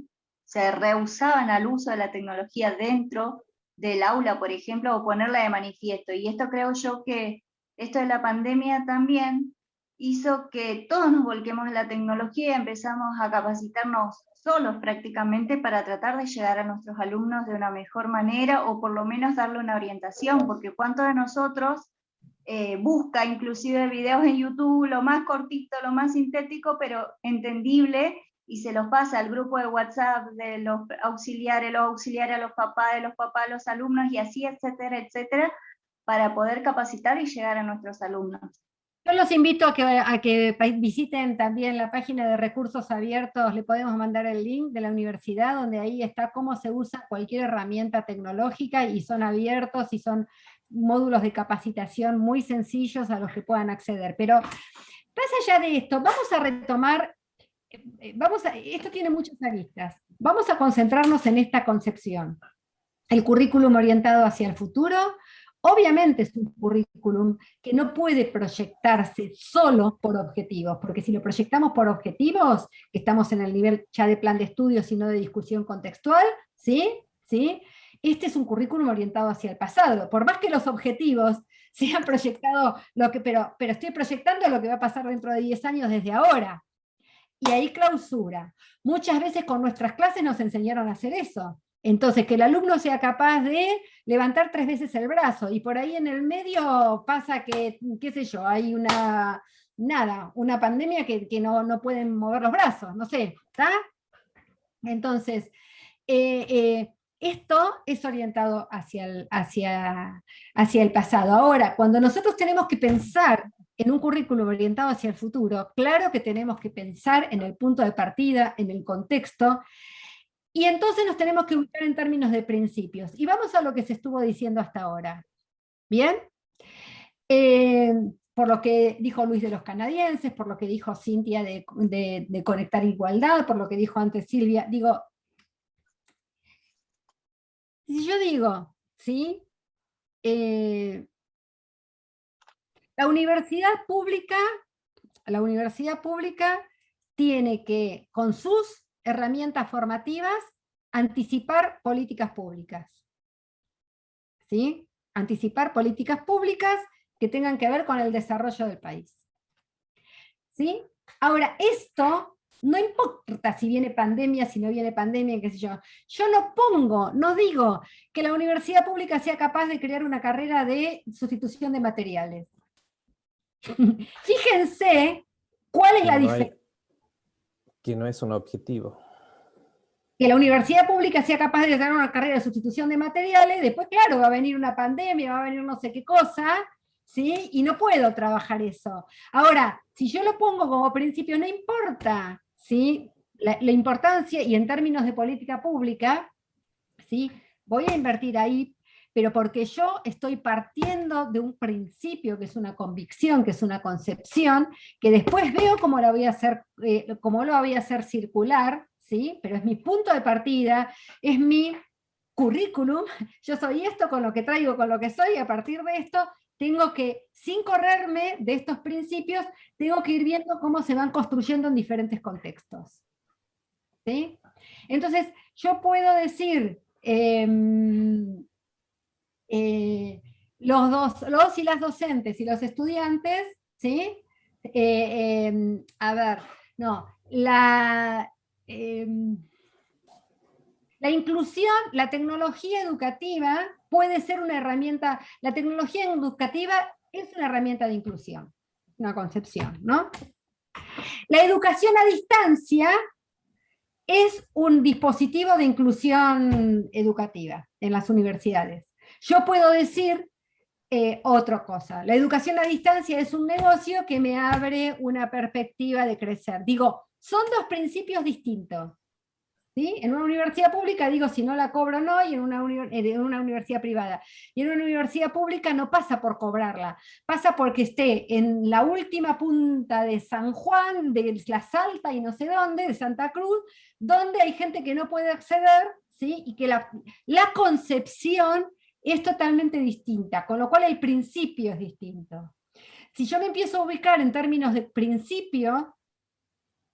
Speaker 13: se rehusaban al uso de la tecnología dentro del aula, por ejemplo, o ponerla de manifiesto. Y esto creo yo que esto de la pandemia también hizo que todos nos volquemos en la tecnología y empezamos a capacitarnos solos prácticamente para tratar de llegar a nuestros alumnos de una mejor manera, o por lo menos darle una orientación, porque cuántos de nosotros busca inclusive videos en YouTube, lo más cortito, lo más sintético, pero entendible, y se los pasa al grupo de WhatsApp de los auxiliares a los papás, de los papás a los alumnos, y así, etcétera, etcétera, para poder capacitar y llegar a nuestros alumnos.
Speaker 2: Yo los invito a que visiten también la página de Recursos Abiertos, le podemos mandar el link de la universidad, donde ahí está cómo se usa cualquier herramienta tecnológica, y son abiertos y son módulos de capacitación muy sencillos a los que puedan acceder. Pero más allá de esto, vamos a retomar, esto tiene muchas aristas, vamos a concentrarnos en esta concepción. El currículum orientado hacia el futuro, obviamente es un currículum que no puede proyectarse solo por objetivos, porque si lo proyectamos por objetivos, que estamos en el nivel ya de plan de estudios y no de discusión contextual, ¿sí? ¿Sí? Este es un currículum orientado hacia el pasado, por más que los objetivos sean proyectados, pero estoy proyectando lo que va a pasar dentro de 10 años desde ahora. Y ahí clausura. Muchas veces con nuestras clases nos enseñaron a hacer eso. Entonces, que el alumno sea capaz de levantar 3 veces el brazo, y por ahí en el medio pasa que, qué sé yo, hay una pandemia que no pueden mover los brazos, no sé, ¿está? Entonces, esto es orientado hacia el pasado. Ahora, cuando nosotros tenemos que pensar en un currículum orientado hacia el futuro, claro que tenemos que pensar en el punto de partida, en el contexto, y entonces nos tenemos que ubicar en términos de principios. Y vamos a lo que se estuvo diciendo hasta ahora. ¿Bien? Por lo que dijo Luis de los canadienses, por lo que dijo Cintia de conectar igualdad, por lo que dijo antes Silvia, digo, si yo digo, ¿sí? La universidad pública tiene que, con sus herramientas formativas, anticipar políticas públicas. ¿Sí? Anticipar políticas públicas que tengan que ver con el desarrollo del país. ¿Sí? Ahora, esto no importa si viene pandemia, si no viene pandemia, qué sé yo. Yo no digo que la universidad pública sea capaz de crear una carrera de sustitución de materiales. Fíjense cuál es la diferencia.
Speaker 6: Que no es un objetivo.
Speaker 2: Que la universidad pública sea capaz de hacer una carrera de sustitución de materiales, después, claro, va a venir una pandemia, va a venir no sé qué cosa, ¿sí? Y no puedo trabajar eso. Ahora, si yo lo pongo como principio, no importa, ¿sí? La importancia, y en términos de política pública, ¿sí? Voy a invertir ahí, pero porque yo estoy partiendo de un principio, que es una convicción, que es una concepción, que después veo cómo la voy a hacer, cómo lo voy a hacer circular, ¿sí? Pero es mi punto de partida, es mi currículum, yo soy esto con lo que traigo, con lo que soy, y a partir de esto tengo que, sin correrme de estos principios, tengo que ir viendo cómo se van construyendo en diferentes contextos. ¿Sí? Entonces, yo puedo decir, los y las docentes y los estudiantes, ¿sí? A ver, no, la inclusión, la tecnología educativa puede ser una herramienta, la tecnología educativa es una herramienta de inclusión, una concepción, ¿no? La educación a distancia es un dispositivo de inclusión educativa en las universidades. Yo puedo decir otra cosa. La educación a distancia es un negocio que me abre una perspectiva de crecer. Digo, son dos principios distintos. ¿Sí? En una universidad pública digo si no la cobro o no, y en una universidad privada. Y en una universidad pública no pasa por cobrarla, pasa porque esté en la última punta de San Juan, de La Salta y no sé dónde, de Santa Cruz, donde hay gente que no puede acceder, ¿sí? Y que la concepción es totalmente distinta, con lo cual el principio es distinto. Si yo me empiezo a ubicar en términos de principio,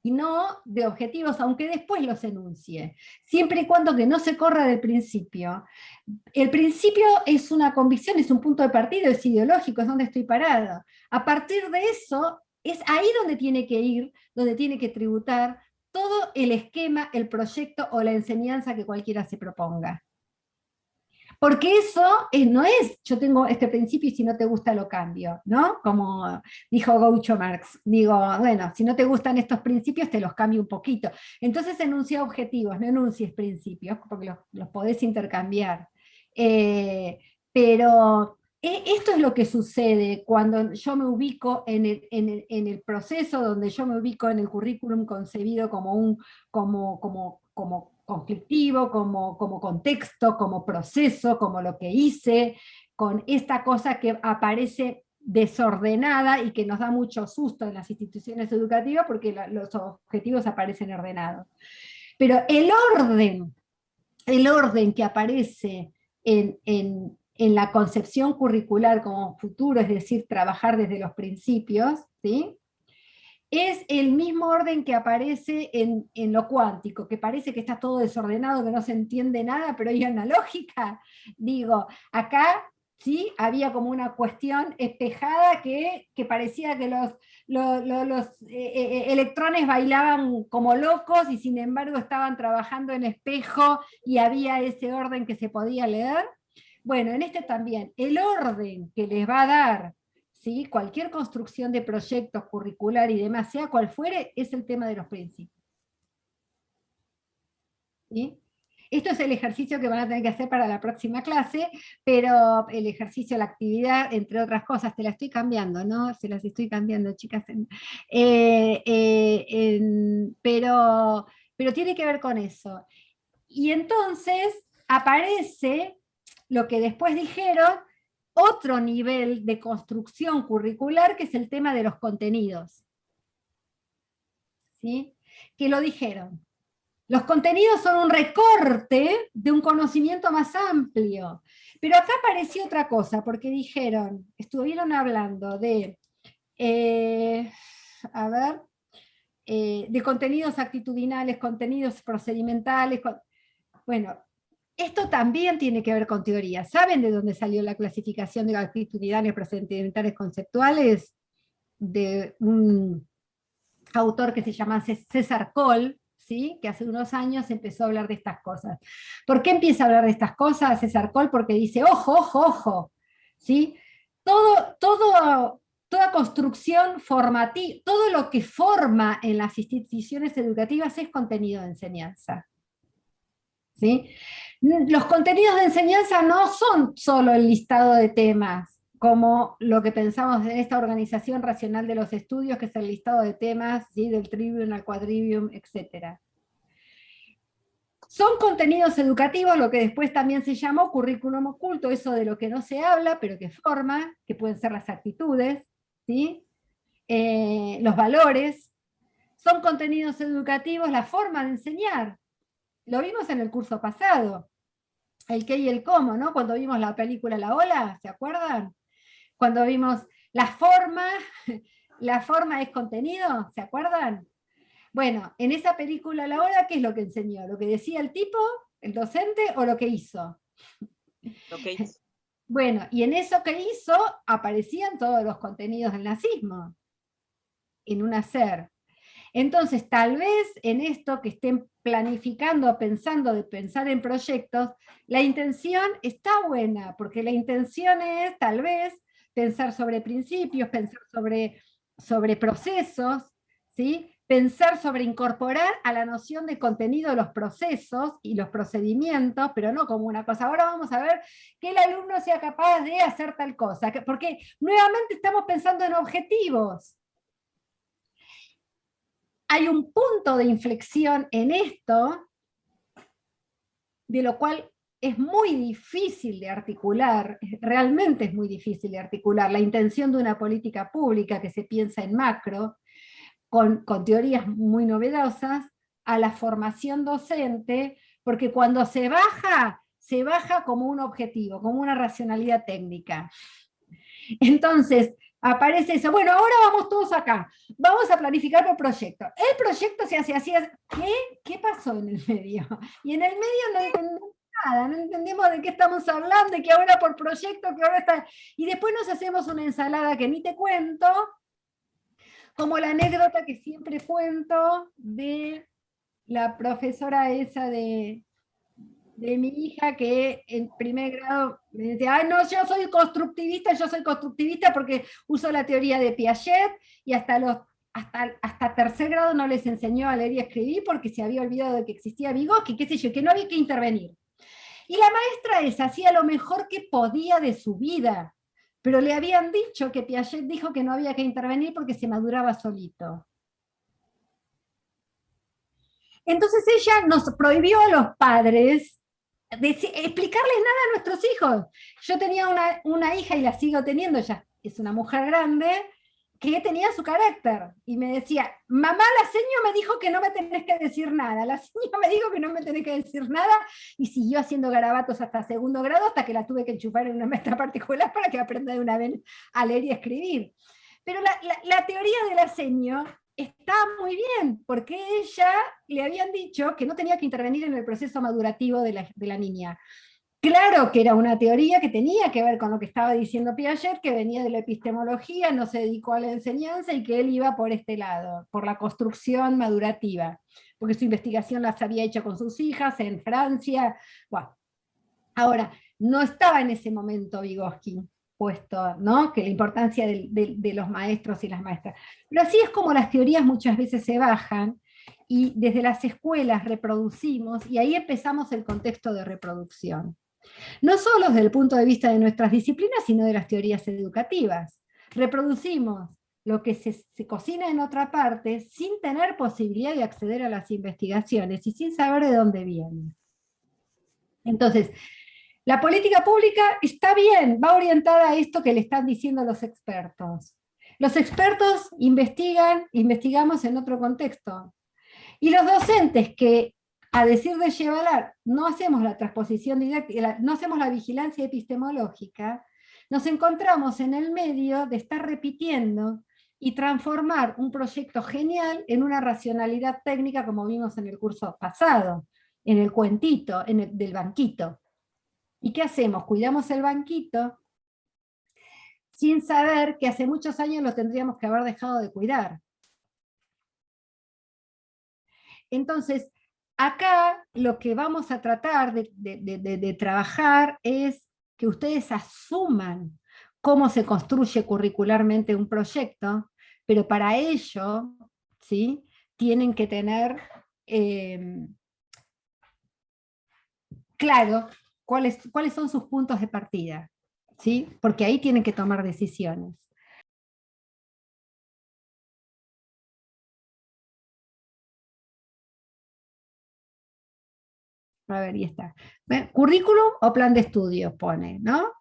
Speaker 2: y no de objetivos, aunque después los enuncie, siempre y cuando que no se corra del principio. El principio es una convicción, es un punto de partida, es ideológico, es donde estoy parado. A partir de eso, es ahí donde tiene que ir, donde tiene que tributar todo el esquema, el proyecto o la enseñanza que cualquiera se proponga. Porque eso no es, yo tengo este principio y si no te gusta lo cambio, ¿no? Como dijo Groucho Marx. Digo, bueno, si no te gustan estos principios te los cambio un poquito. Entonces enuncia objetivos, no enuncies principios, porque los podés intercambiar. Pero esto es lo que sucede cuando yo me ubico en el proceso, donde yo me ubico en el currículum concebido como conflictivo, como contexto, como proceso, como lo que hice, con esta cosa que aparece desordenada y que nos da mucho susto en las instituciones educativas porque los objetivos aparecen ordenados. Pero el orden que aparece en la concepción curricular como futuro, es decir, trabajar desde los principios, ¿sí? Es el mismo orden que aparece en lo cuántico, que parece que está todo desordenado, que no se entiende nada, pero hay una lógica. Digo, acá sí había como una cuestión espejada que parecía que los electrones bailaban como locos y sin embargo estaban trabajando en espejo y había ese orden que se podía leer. Bueno, en este también, el orden que les va a dar, ¿sí? Cualquier construcción de proyectos curricular y demás, sea cual fuere, es el tema de los principios. ¿Sí? Esto es el ejercicio que van a tener que hacer para la próxima clase, pero el ejercicio, la actividad, entre otras cosas, te la estoy cambiando, ¿no? Se las estoy cambiando, chicas. Pero tiene que ver con eso. Y entonces aparece lo que después dijeron, otro nivel de construcción curricular, que es el tema de los contenidos. ¿Sí? Que lo dijeron. Los contenidos son un recorte de un conocimiento más amplio. Pero acá apareció otra cosa, porque dijeron, estuvieron hablando de, de contenidos actitudinales, contenidos procedimentales. Bueno, esto también tiene que ver con teoría. ¿Saben de dónde salió la clasificación de actitudinales, procedimentales, conceptuales? De un autor que se llama César Coll, ¿sí? Que hace unos años empezó a hablar de estas cosas. ¿Por qué empieza a hablar de estas cosas César Coll? Porque dice, ojo, ojo, ojo, ¿sí? Toda construcción formativa, todo lo que forma en las instituciones educativas es contenido de enseñanza. ¿Sí? Los contenidos de enseñanza no son solo el listado de temas, como lo que pensamos en esta organización racional de los estudios, que es el listado de temas, ¿sí? Del trivium al quadrivium, etc. Son contenidos educativos, lo que después también se llamó currículum oculto, eso de lo que no se habla, pero que forma, que pueden ser las actitudes, ¿sí? Los valores. Son contenidos educativos, la forma de enseñar. Lo vimos en el curso pasado, el qué y el cómo, ¿no? Cuando vimos la película La Ola, ¿se acuerdan? Cuando vimos la forma es contenido, ¿se acuerdan? Bueno, en esa película La Ola, ¿qué es lo que enseñó? ¿Lo que decía el tipo, el docente, o lo que hizo?
Speaker 1: Lo que hizo.
Speaker 2: Bueno, y en eso que hizo aparecían todos los contenidos del nazismo, en un hacer. Entonces, tal vez en esto que estén planificando, pensando de pensar en proyectos, la intención está buena, porque la intención es tal vez pensar sobre principios, pensar sobre procesos, ¿sí? Pensar sobre incorporar a la noción de contenido los procesos y los procedimientos, pero no como una cosa. Ahora vamos a ver que el alumno sea capaz de hacer tal cosa, porque nuevamente estamos pensando en objetivos. Hay un punto de inflexión en esto, de lo cual es muy difícil de articular, realmente es muy difícil de articular, la intención de una política pública que se piensa en macro, con teorías muy novedosas, a la formación docente, porque cuando se baja como un objetivo, como una racionalidad técnica. Entonces, aparece eso, bueno, ahora vamos todos acá, vamos a planificar el proyecto. El proyecto se hace así, ¿qué pasó en el medio? Y en el medio no entendemos nada, no entendemos de qué estamos hablando, de que ahora por proyecto, que ahora está... Y después nos hacemos una ensalada que ni te cuento, como la anécdota que siempre cuento de la profesora esa de mi hija que en primer grado me decía, ay no, yo soy constructivista porque uso la teoría de Piaget y hasta tercer grado no les enseñó a leer y escribir porque se había olvidado de que existía Vygotsky, qué sé yo, que no había que intervenir. Y la maestra esa hacía lo mejor que podía de su vida, pero le habían dicho que Piaget dijo que no había que intervenir porque se maduraba solito. Entonces ella nos prohibió a los padres explicarles nada a nuestros hijos. Yo tenía una hija y la sigo teniendo, ella es una mujer grande, que tenía su carácter, y me decía, mamá, la seño me dijo que no me tenés que decir nada, la seño me dijo que no me tenés que decir nada, y siguió haciendo garabatos hasta segundo grado, hasta que la tuve que enchufar en una maestra particular para que aprenda de una vez a leer y escribir. Pero la teoría de la seño está muy bien, porque ella le habían dicho que no tenía que intervenir en el proceso madurativo de la niña. Claro que era una teoría que tenía que ver con lo que estaba diciendo Piaget, que venía de la epistemología, no se dedicó a la enseñanza y que él iba por este lado, por la construcción madurativa, porque su investigación las había hecho con sus hijas en Francia. Bueno. Ahora, no estaba en ese momento Vygotsky puesto, ¿no? Que la importancia de los maestros y las maestras. Pero así es como las teorías muchas veces se bajan, y desde las escuelas reproducimos, y ahí empezamos el contexto de reproducción. No solo desde el punto de vista de nuestras disciplinas, sino de las teorías educativas. Reproducimos lo que se cocina en otra parte sin tener posibilidad de acceder a las investigaciones y sin saber de dónde vienen. Entonces, la política pública está bien, va orientada a esto que le están diciendo los expertos. Los expertos investigamos en otro contexto. Y los docentes que, a decir de Chevalar, no hacemos la transposición didáctica, no hacemos la vigilancia epistemológica, nos encontramos en el medio de estar repitiendo y transformar un proyecto genial en una racionalidad técnica, como vimos en el curso pasado, en el cuentito, del banquito. ¿Y qué hacemos? Cuidamos el banquito sin saber que hace muchos años lo tendríamos que haber dejado de cuidar. Entonces, acá lo que vamos a tratar de trabajar es que ustedes asuman cómo se construye curricularmente un proyecto, pero para ello, ¿sí?, tienen que tener claro cuáles son sus puntos de partida, ¿sí? Porque ahí tienen que tomar decisiones. A ver, y está. Currículum o plan de estudios pone, ¿no?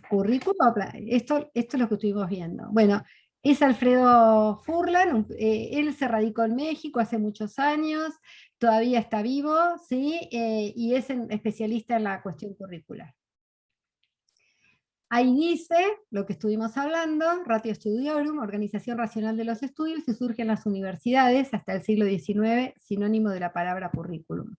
Speaker 2: Currículum o plan. Esto es lo que estuvimos viendo. Bueno, es Alfredo Furlan, él se radicó en México hace muchos años, todavía está vivo, ¿sí? Y es especialista en la cuestión curricular. Ahí dice lo que estuvimos hablando, Ratio Studiorum, organización racional de los estudios, y surge en las universidades hasta el siglo XIX, sinónimo de la palabra currículum.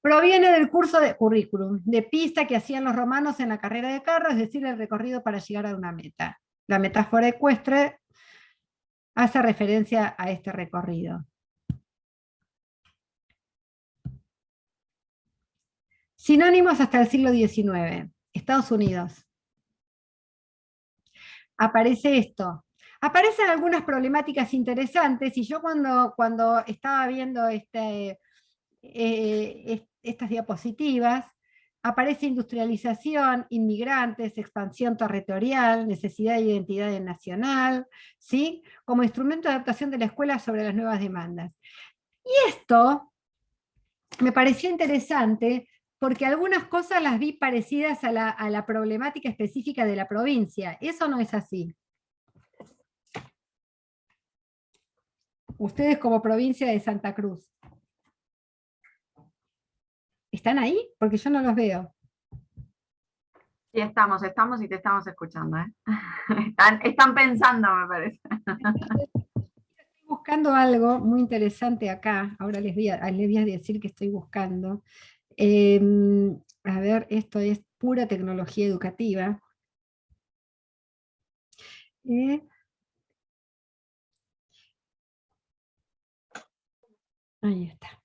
Speaker 2: Proviene del curso de currículum, de pista que hacían los romanos en la carrera de carro, es decir, el recorrido para llegar a una meta. La metáfora ecuestre hace referencia a este recorrido. Sinónimos hasta el siglo XIX. Estados Unidos. Aparece esto. Aparecen algunas problemáticas interesantes, y yo cuando estaba viendo estas diapositivas, aparece industrialización, inmigrantes, expansión territorial, necesidad de identidad nacional, ¿sí? Como instrumento de adaptación de la escuela sobre las nuevas demandas. Y esto me pareció interesante porque algunas cosas las vi parecidas a la problemática específica de la provincia. Eso no es así. Ustedes como provincia de Santa Cruz, ¿están ahí? Porque yo no los veo.
Speaker 3: Sí, estamos y te estamos escuchando, ¿eh? Están pensando, me parece.
Speaker 2: Estoy buscando algo muy interesante acá. Ahora les voy a decir que estoy buscando. A ver, esto es pura tecnología educativa. Ahí está.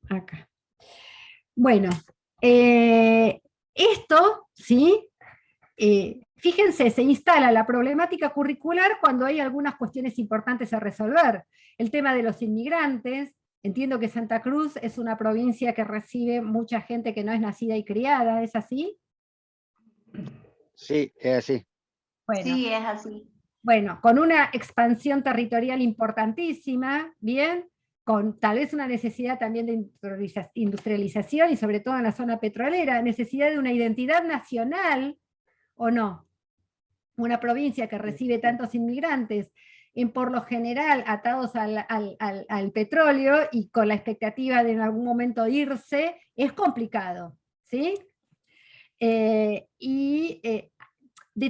Speaker 2: Acá. Bueno, esto, ¿sí? Fíjense, se instala la problemática curricular cuando hay algunas cuestiones importantes a resolver. El tema de los inmigrantes. Entiendo que Santa Cruz es una provincia que recibe mucha gente que no es nacida y criada, ¿es así?
Speaker 14: Sí, es así.
Speaker 2: Bueno,
Speaker 13: Sí, es así.
Speaker 2: Bueno, con una expansión territorial importantísima, ¿bien? Con tal vez una necesidad también de industrialización, y sobre todo en la zona petrolera, necesidad de una identidad nacional, ¿o no? Una provincia que recibe tantos inmigrantes, por lo general atados al petróleo y con la expectativa de en algún momento irse, es complicado, ¿sí? De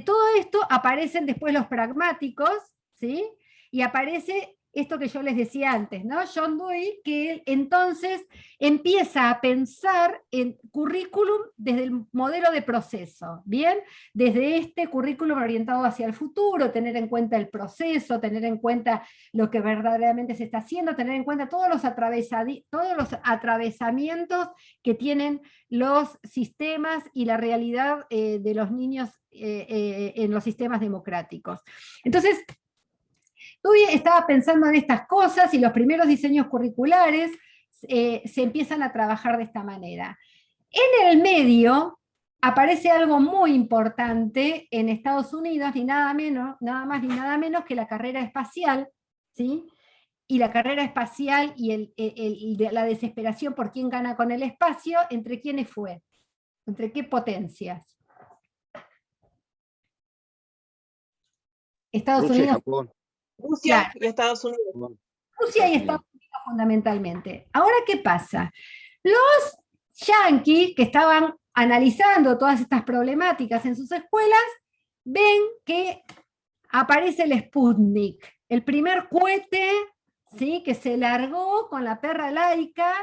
Speaker 2: todo esto aparecen después los pragmáticos, ¿sí? Y aparece esto que yo les decía antes, ¿no? John Dewey, que entonces empieza a pensar en currículum desde el modelo de proceso, ¿bien? Desde este currículum orientado hacia el futuro, tener en cuenta el proceso, tener en cuenta lo que verdaderamente se está haciendo, tener en cuenta todos los atravesamientos que tienen los sistemas y la realidad de los niños en los sistemas democráticos. Entonces, Dewey estaba pensando en estas cosas, y los primeros diseños curriculares se empiezan a trabajar de esta manera. En el medio aparece algo muy importante en Estados Unidos, nada más ni nada menos que la carrera espacial, ¿sí? Y la carrera espacial y la desesperación por quién gana con el espacio, ¿entre quiénes fue? ¿Entre qué potencias? Estados
Speaker 14: Rusia y
Speaker 2: Unidos.
Speaker 14: Japón.
Speaker 1: Rusia
Speaker 2: Claro.
Speaker 1: y Estados Unidos.
Speaker 2: Rusia y Estados Unidos fundamentalmente. Ahora, ¿qué pasa? Los yanquis, que estaban analizando todas estas problemáticas en sus escuelas, ven que aparece el Sputnik, el primer cohete, ¿sí?, que se largó con la perra laica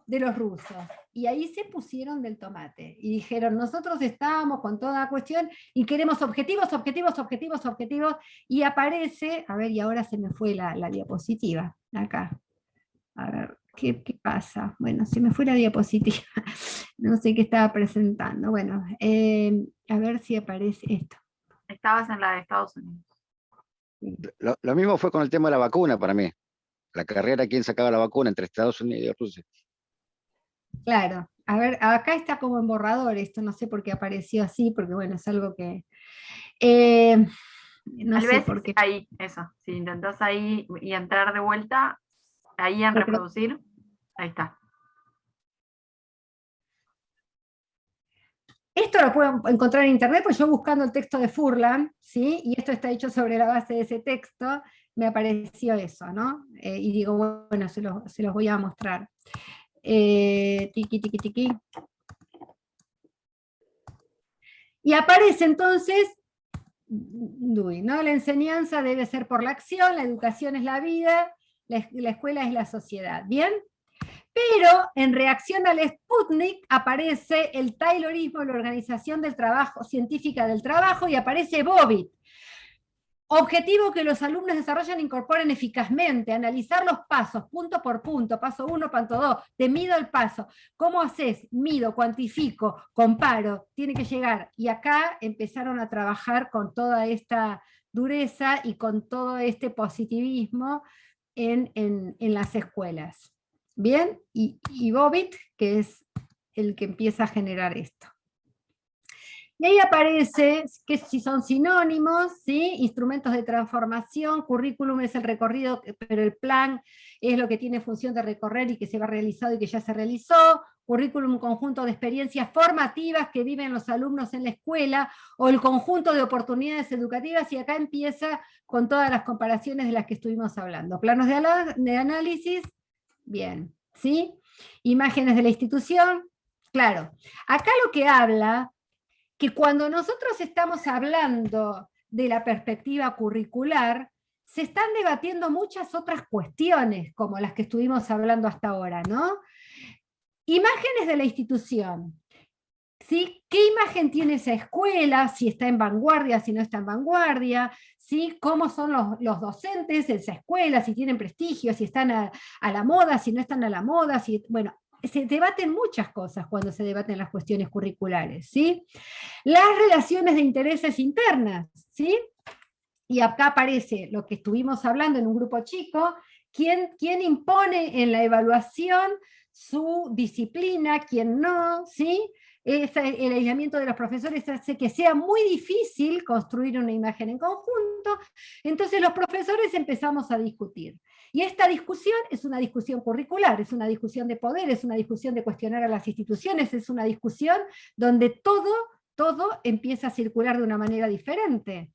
Speaker 2: de los rusos. Y ahí se pusieron del tomate y dijeron, nosotros estábamos con toda cuestión y queremos objetivos, objetivos, objetivos, objetivos, y aparece, a ver, y ahora se me fue la diapositiva, acá. A ver, ¿qué pasa? Bueno, se me fue la diapositiva, no sé qué estaba presentando. Bueno, a ver si aparece esto.
Speaker 3: Estabas en la de Estados Unidos.
Speaker 14: Lo mismo fue con el tema de la vacuna para mí. La carrera, quién sacaba la vacuna entre Estados Unidos y Rusia.
Speaker 2: Claro, a ver, acá está como en borrador esto, no sé por qué apareció así, porque bueno, es algo que... no
Speaker 3: Tal
Speaker 2: sé
Speaker 3: vez
Speaker 2: por qué.
Speaker 3: ahí, eso, si intentás ahí y entrar de vuelta, Ahí en reproducir, ahí está.
Speaker 2: Esto lo pueden encontrar en internet, pues yo buscando el texto de Furlan, ¿sí? Y esto está hecho sobre la base de ese texto, me apareció eso, ¿no? Y digo, bueno, se los voy a mostrar. Tiqui, tiqui, tiqui. Y aparece entonces, ¿no? La enseñanza debe ser por la acción, la educación es la vida, la escuela es la sociedad, ¿bien? Pero en reacción al Sputnik aparece el Taylorismo, la organización del trabajo, científica del trabajo, y aparece Bobbitt. Objetivo que los alumnos desarrollan e incorporen eficazmente, analizar los pasos, punto por punto, paso 1, paso 2, te mido el paso. ¿Cómo haces? Mido, cuantifico, comparo, tiene que llegar. Y acá empezaron a trabajar con toda esta dureza y con todo este positivismo en las escuelas. Bien, y Bobbitt, que es el que empieza a generar esto. Y ahí aparece que si son sinónimos, ¿sí? Instrumentos de transformación, currículum es el recorrido, pero el plan es lo que tiene función de recorrer y que se va realizado y que ya se realizó, currículum, un conjunto de experiencias formativas que viven los alumnos en la escuela, o el conjunto de oportunidades educativas, y acá empieza con todas las comparaciones de las que estuvimos hablando. Planos de análisis, bien, ¿sí? Imágenes de la institución, claro. Acá lo que habla, que cuando nosotros estamos hablando de la perspectiva curricular, se están debatiendo muchas otras cuestiones, como las que estuvimos hablando hasta ahora, ¿no? Imágenes de la institución. ¿Sí? ¿Qué imagen tiene esa escuela? Si está en vanguardia, si no está en vanguardia, ¿sí? ¿Cómo son los docentes de esa escuela? Si tienen prestigio, si están a la moda, si no están a la moda, si, bueno, se debaten muchas cosas cuando se debaten las cuestiones curriculares, ¿sí? Las relaciones de intereses internas, ¿sí? Y acá aparece lo que estuvimos hablando en un grupo chico, quién impone en la evaluación su disciplina, quién no, ¿sí? El aislamiento de los profesores hace que sea muy difícil construir una imagen en conjunto, entonces los profesores empezamos a discutir. Y esta discusión es una discusión curricular, es una discusión de poder, es una discusión de cuestionar a las instituciones, es una discusión donde todo empieza a circular de una manera diferente.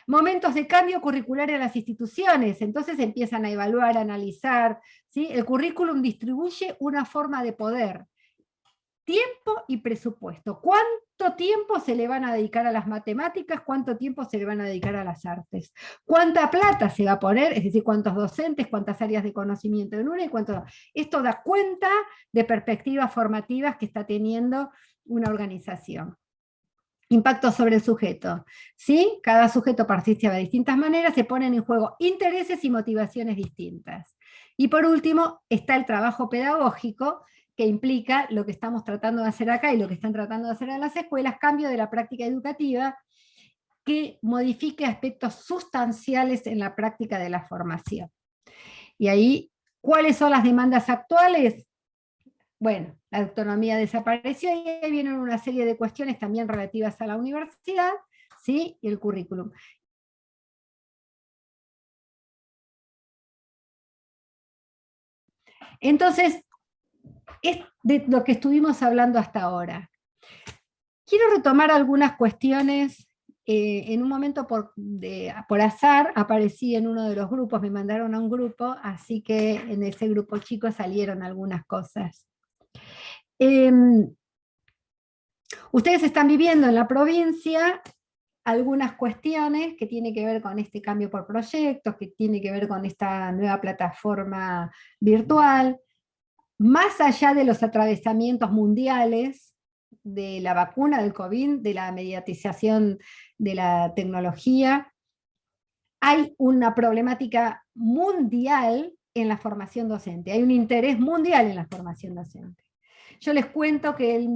Speaker 2: Momentos de cambio curricular en las instituciones, entonces empiezan a evaluar, a analizar, ¿sí? El currículum distribuye una forma de poder. Tiempo y presupuesto. ¿Cuánto tiempo se le van a dedicar a las matemáticas? ¿Cuánto tiempo se le van a dedicar a las artes? ¿Cuánta plata se va a poner? Es decir, ¿cuántos docentes? ¿Cuántas áreas de conocimiento en una? Y cuánto... Esto da cuenta de perspectivas formativas que está teniendo una organización. Impacto sobre el sujeto. ¿Sí? Cada sujeto participa de distintas maneras, se ponen en juego intereses y motivaciones distintas. Y por último, está el trabajo pedagógico, que implica lo que estamos tratando de hacer acá y lo que están tratando de hacer en las escuelas, cambio de la práctica educativa que modifique aspectos sustanciales en la práctica de la formación. Y ahí, ¿cuáles son las demandas actuales? Bueno, la autonomía desapareció y ahí vienen una serie de cuestiones también relativas a la universidad, ¿sí? Y el currículum. Entonces, es de lo que estuvimos hablando hasta ahora. Quiero retomar algunas cuestiones. En un momento por azar aparecí en uno de los grupos, me mandaron a un grupo, así que en ese grupo chico salieron algunas cosas. Ustedes están viviendo en la provincia algunas cuestiones que tienen que ver con este cambio por proyectos, que tiene que ver con esta nueva plataforma virtual, más allá de los atravesamientos mundiales de la vacuna del COVID, de la mediatización de la tecnología, hay una problemática mundial en la formación docente, hay un interés mundial en la formación docente. Yo les cuento que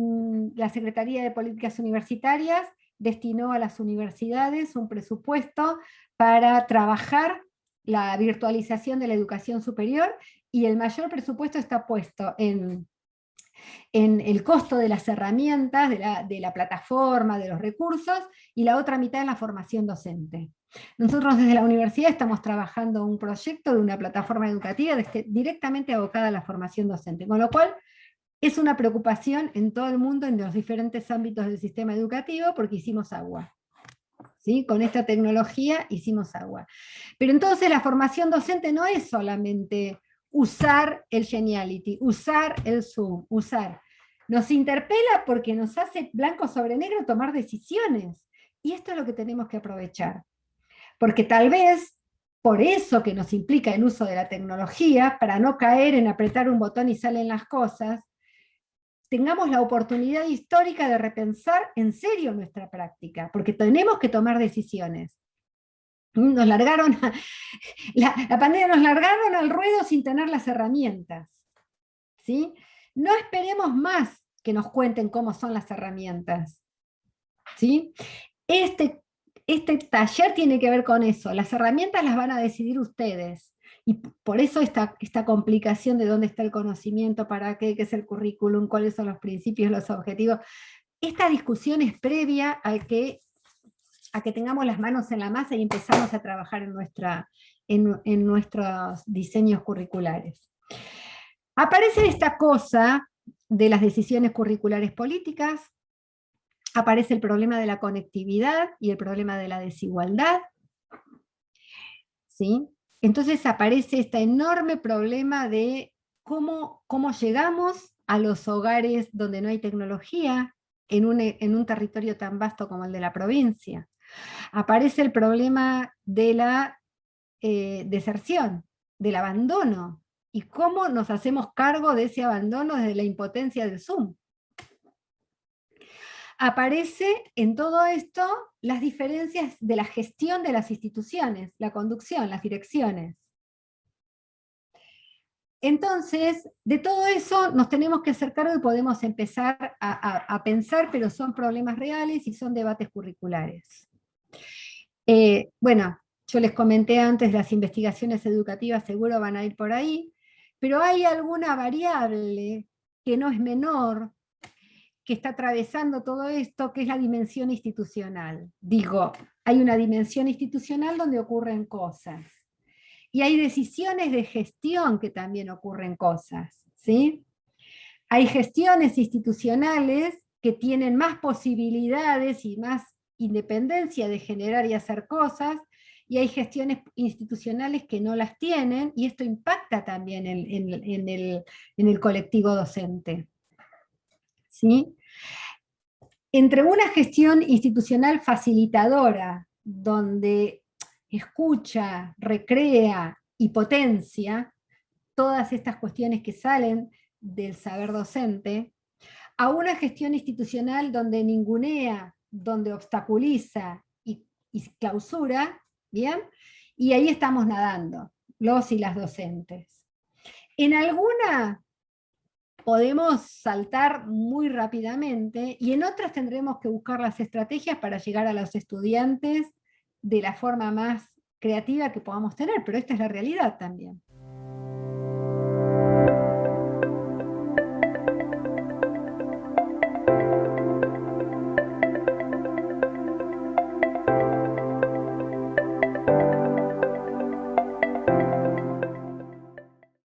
Speaker 2: la Secretaría de Políticas Universitarias destinó a las universidades un presupuesto para trabajar la virtualización de la educación superior, y el mayor presupuesto está puesto en en el costo de las herramientas, de la plataforma, de los recursos, y la otra mitad en la formación docente. Nosotros desde la universidad estamos trabajando un proyecto de una plataforma educativa directamente abocada a la formación docente, con lo cual es una preocupación en todo el mundo, en los diferentes ámbitos del sistema educativo, porque hicimos agua. ¿Sí? Con esta tecnología hicimos agua. Pero entonces la formación docente no es solamente usar el Geniality, usar el Zoom, usar. Nos interpela porque nos hace blanco sobre negro tomar decisiones. Y esto es lo que tenemos que aprovechar. Porque tal vez, por eso que nos implica el uso de la tecnología, para no caer en apretar un botón y salen las cosas, tengamos la oportunidad histórica de repensar en serio nuestra práctica, porque tenemos que tomar decisiones. Nos largaron, la pandemia nos largaron al ruedo sin tener las herramientas. ¿Sí? No esperemos más que nos cuenten cómo son las herramientas. ¿Sí? Este taller tiene que ver con eso. Las herramientas las van a decidir ustedes. Y por eso esta complicación de dónde está el conocimiento, para qué es el currículum, cuáles son los principios, los objetivos. Esta discusión es previa a que tengamos las manos en la masa y empezamos a trabajar en nuestros diseños curriculares. Aparece esta cosa de las decisiones curriculares políticas, aparece el problema de la conectividad y el problema de la desigualdad. ¿Sí? Entonces aparece este enorme problema de cómo llegamos a los hogares donde no hay tecnología en un territorio tan vasto como el de la provincia. Aparece el problema de la deserción, del abandono, y cómo nos hacemos cargo de ese abandono desde la impotencia del Zoom. Aparece en todo esto las diferencias de la gestión de las instituciones, la conducción, las direcciones. Entonces, de todo eso nos tenemos que hacer cargo y podemos empezar a pensar, pero son problemas reales y son debates curriculares. Bueno, yo les comenté antes, las investigaciones educativas seguro van a ir por ahí, pero hay alguna variable que no es menor, que está atravesando todo esto, que es la dimensión institucional. Digo, hay una dimensión institucional donde ocurren cosas. Y hay decisiones de gestión que también ocurren cosas, ¿sí? Hay gestiones institucionales que tienen más posibilidades y más independencia de generar y hacer cosas, y hay gestiones institucionales que no las tienen, y esto impacta también en el colectivo docente. ¿Sí? Entre una gestión institucional facilitadora, donde escucha, recrea y potencia todas estas cuestiones que salen del saber docente, a una gestión institucional donde ningunea, donde obstaculiza y clausura, ¿bien? Y ahí estamos nadando, los y las docentes. En alguna podemos saltar muy rápidamente, y en otras tendremos que buscar las estrategias para llegar a los estudiantes de la forma más creativa que podamos tener, pero esta es la realidad también.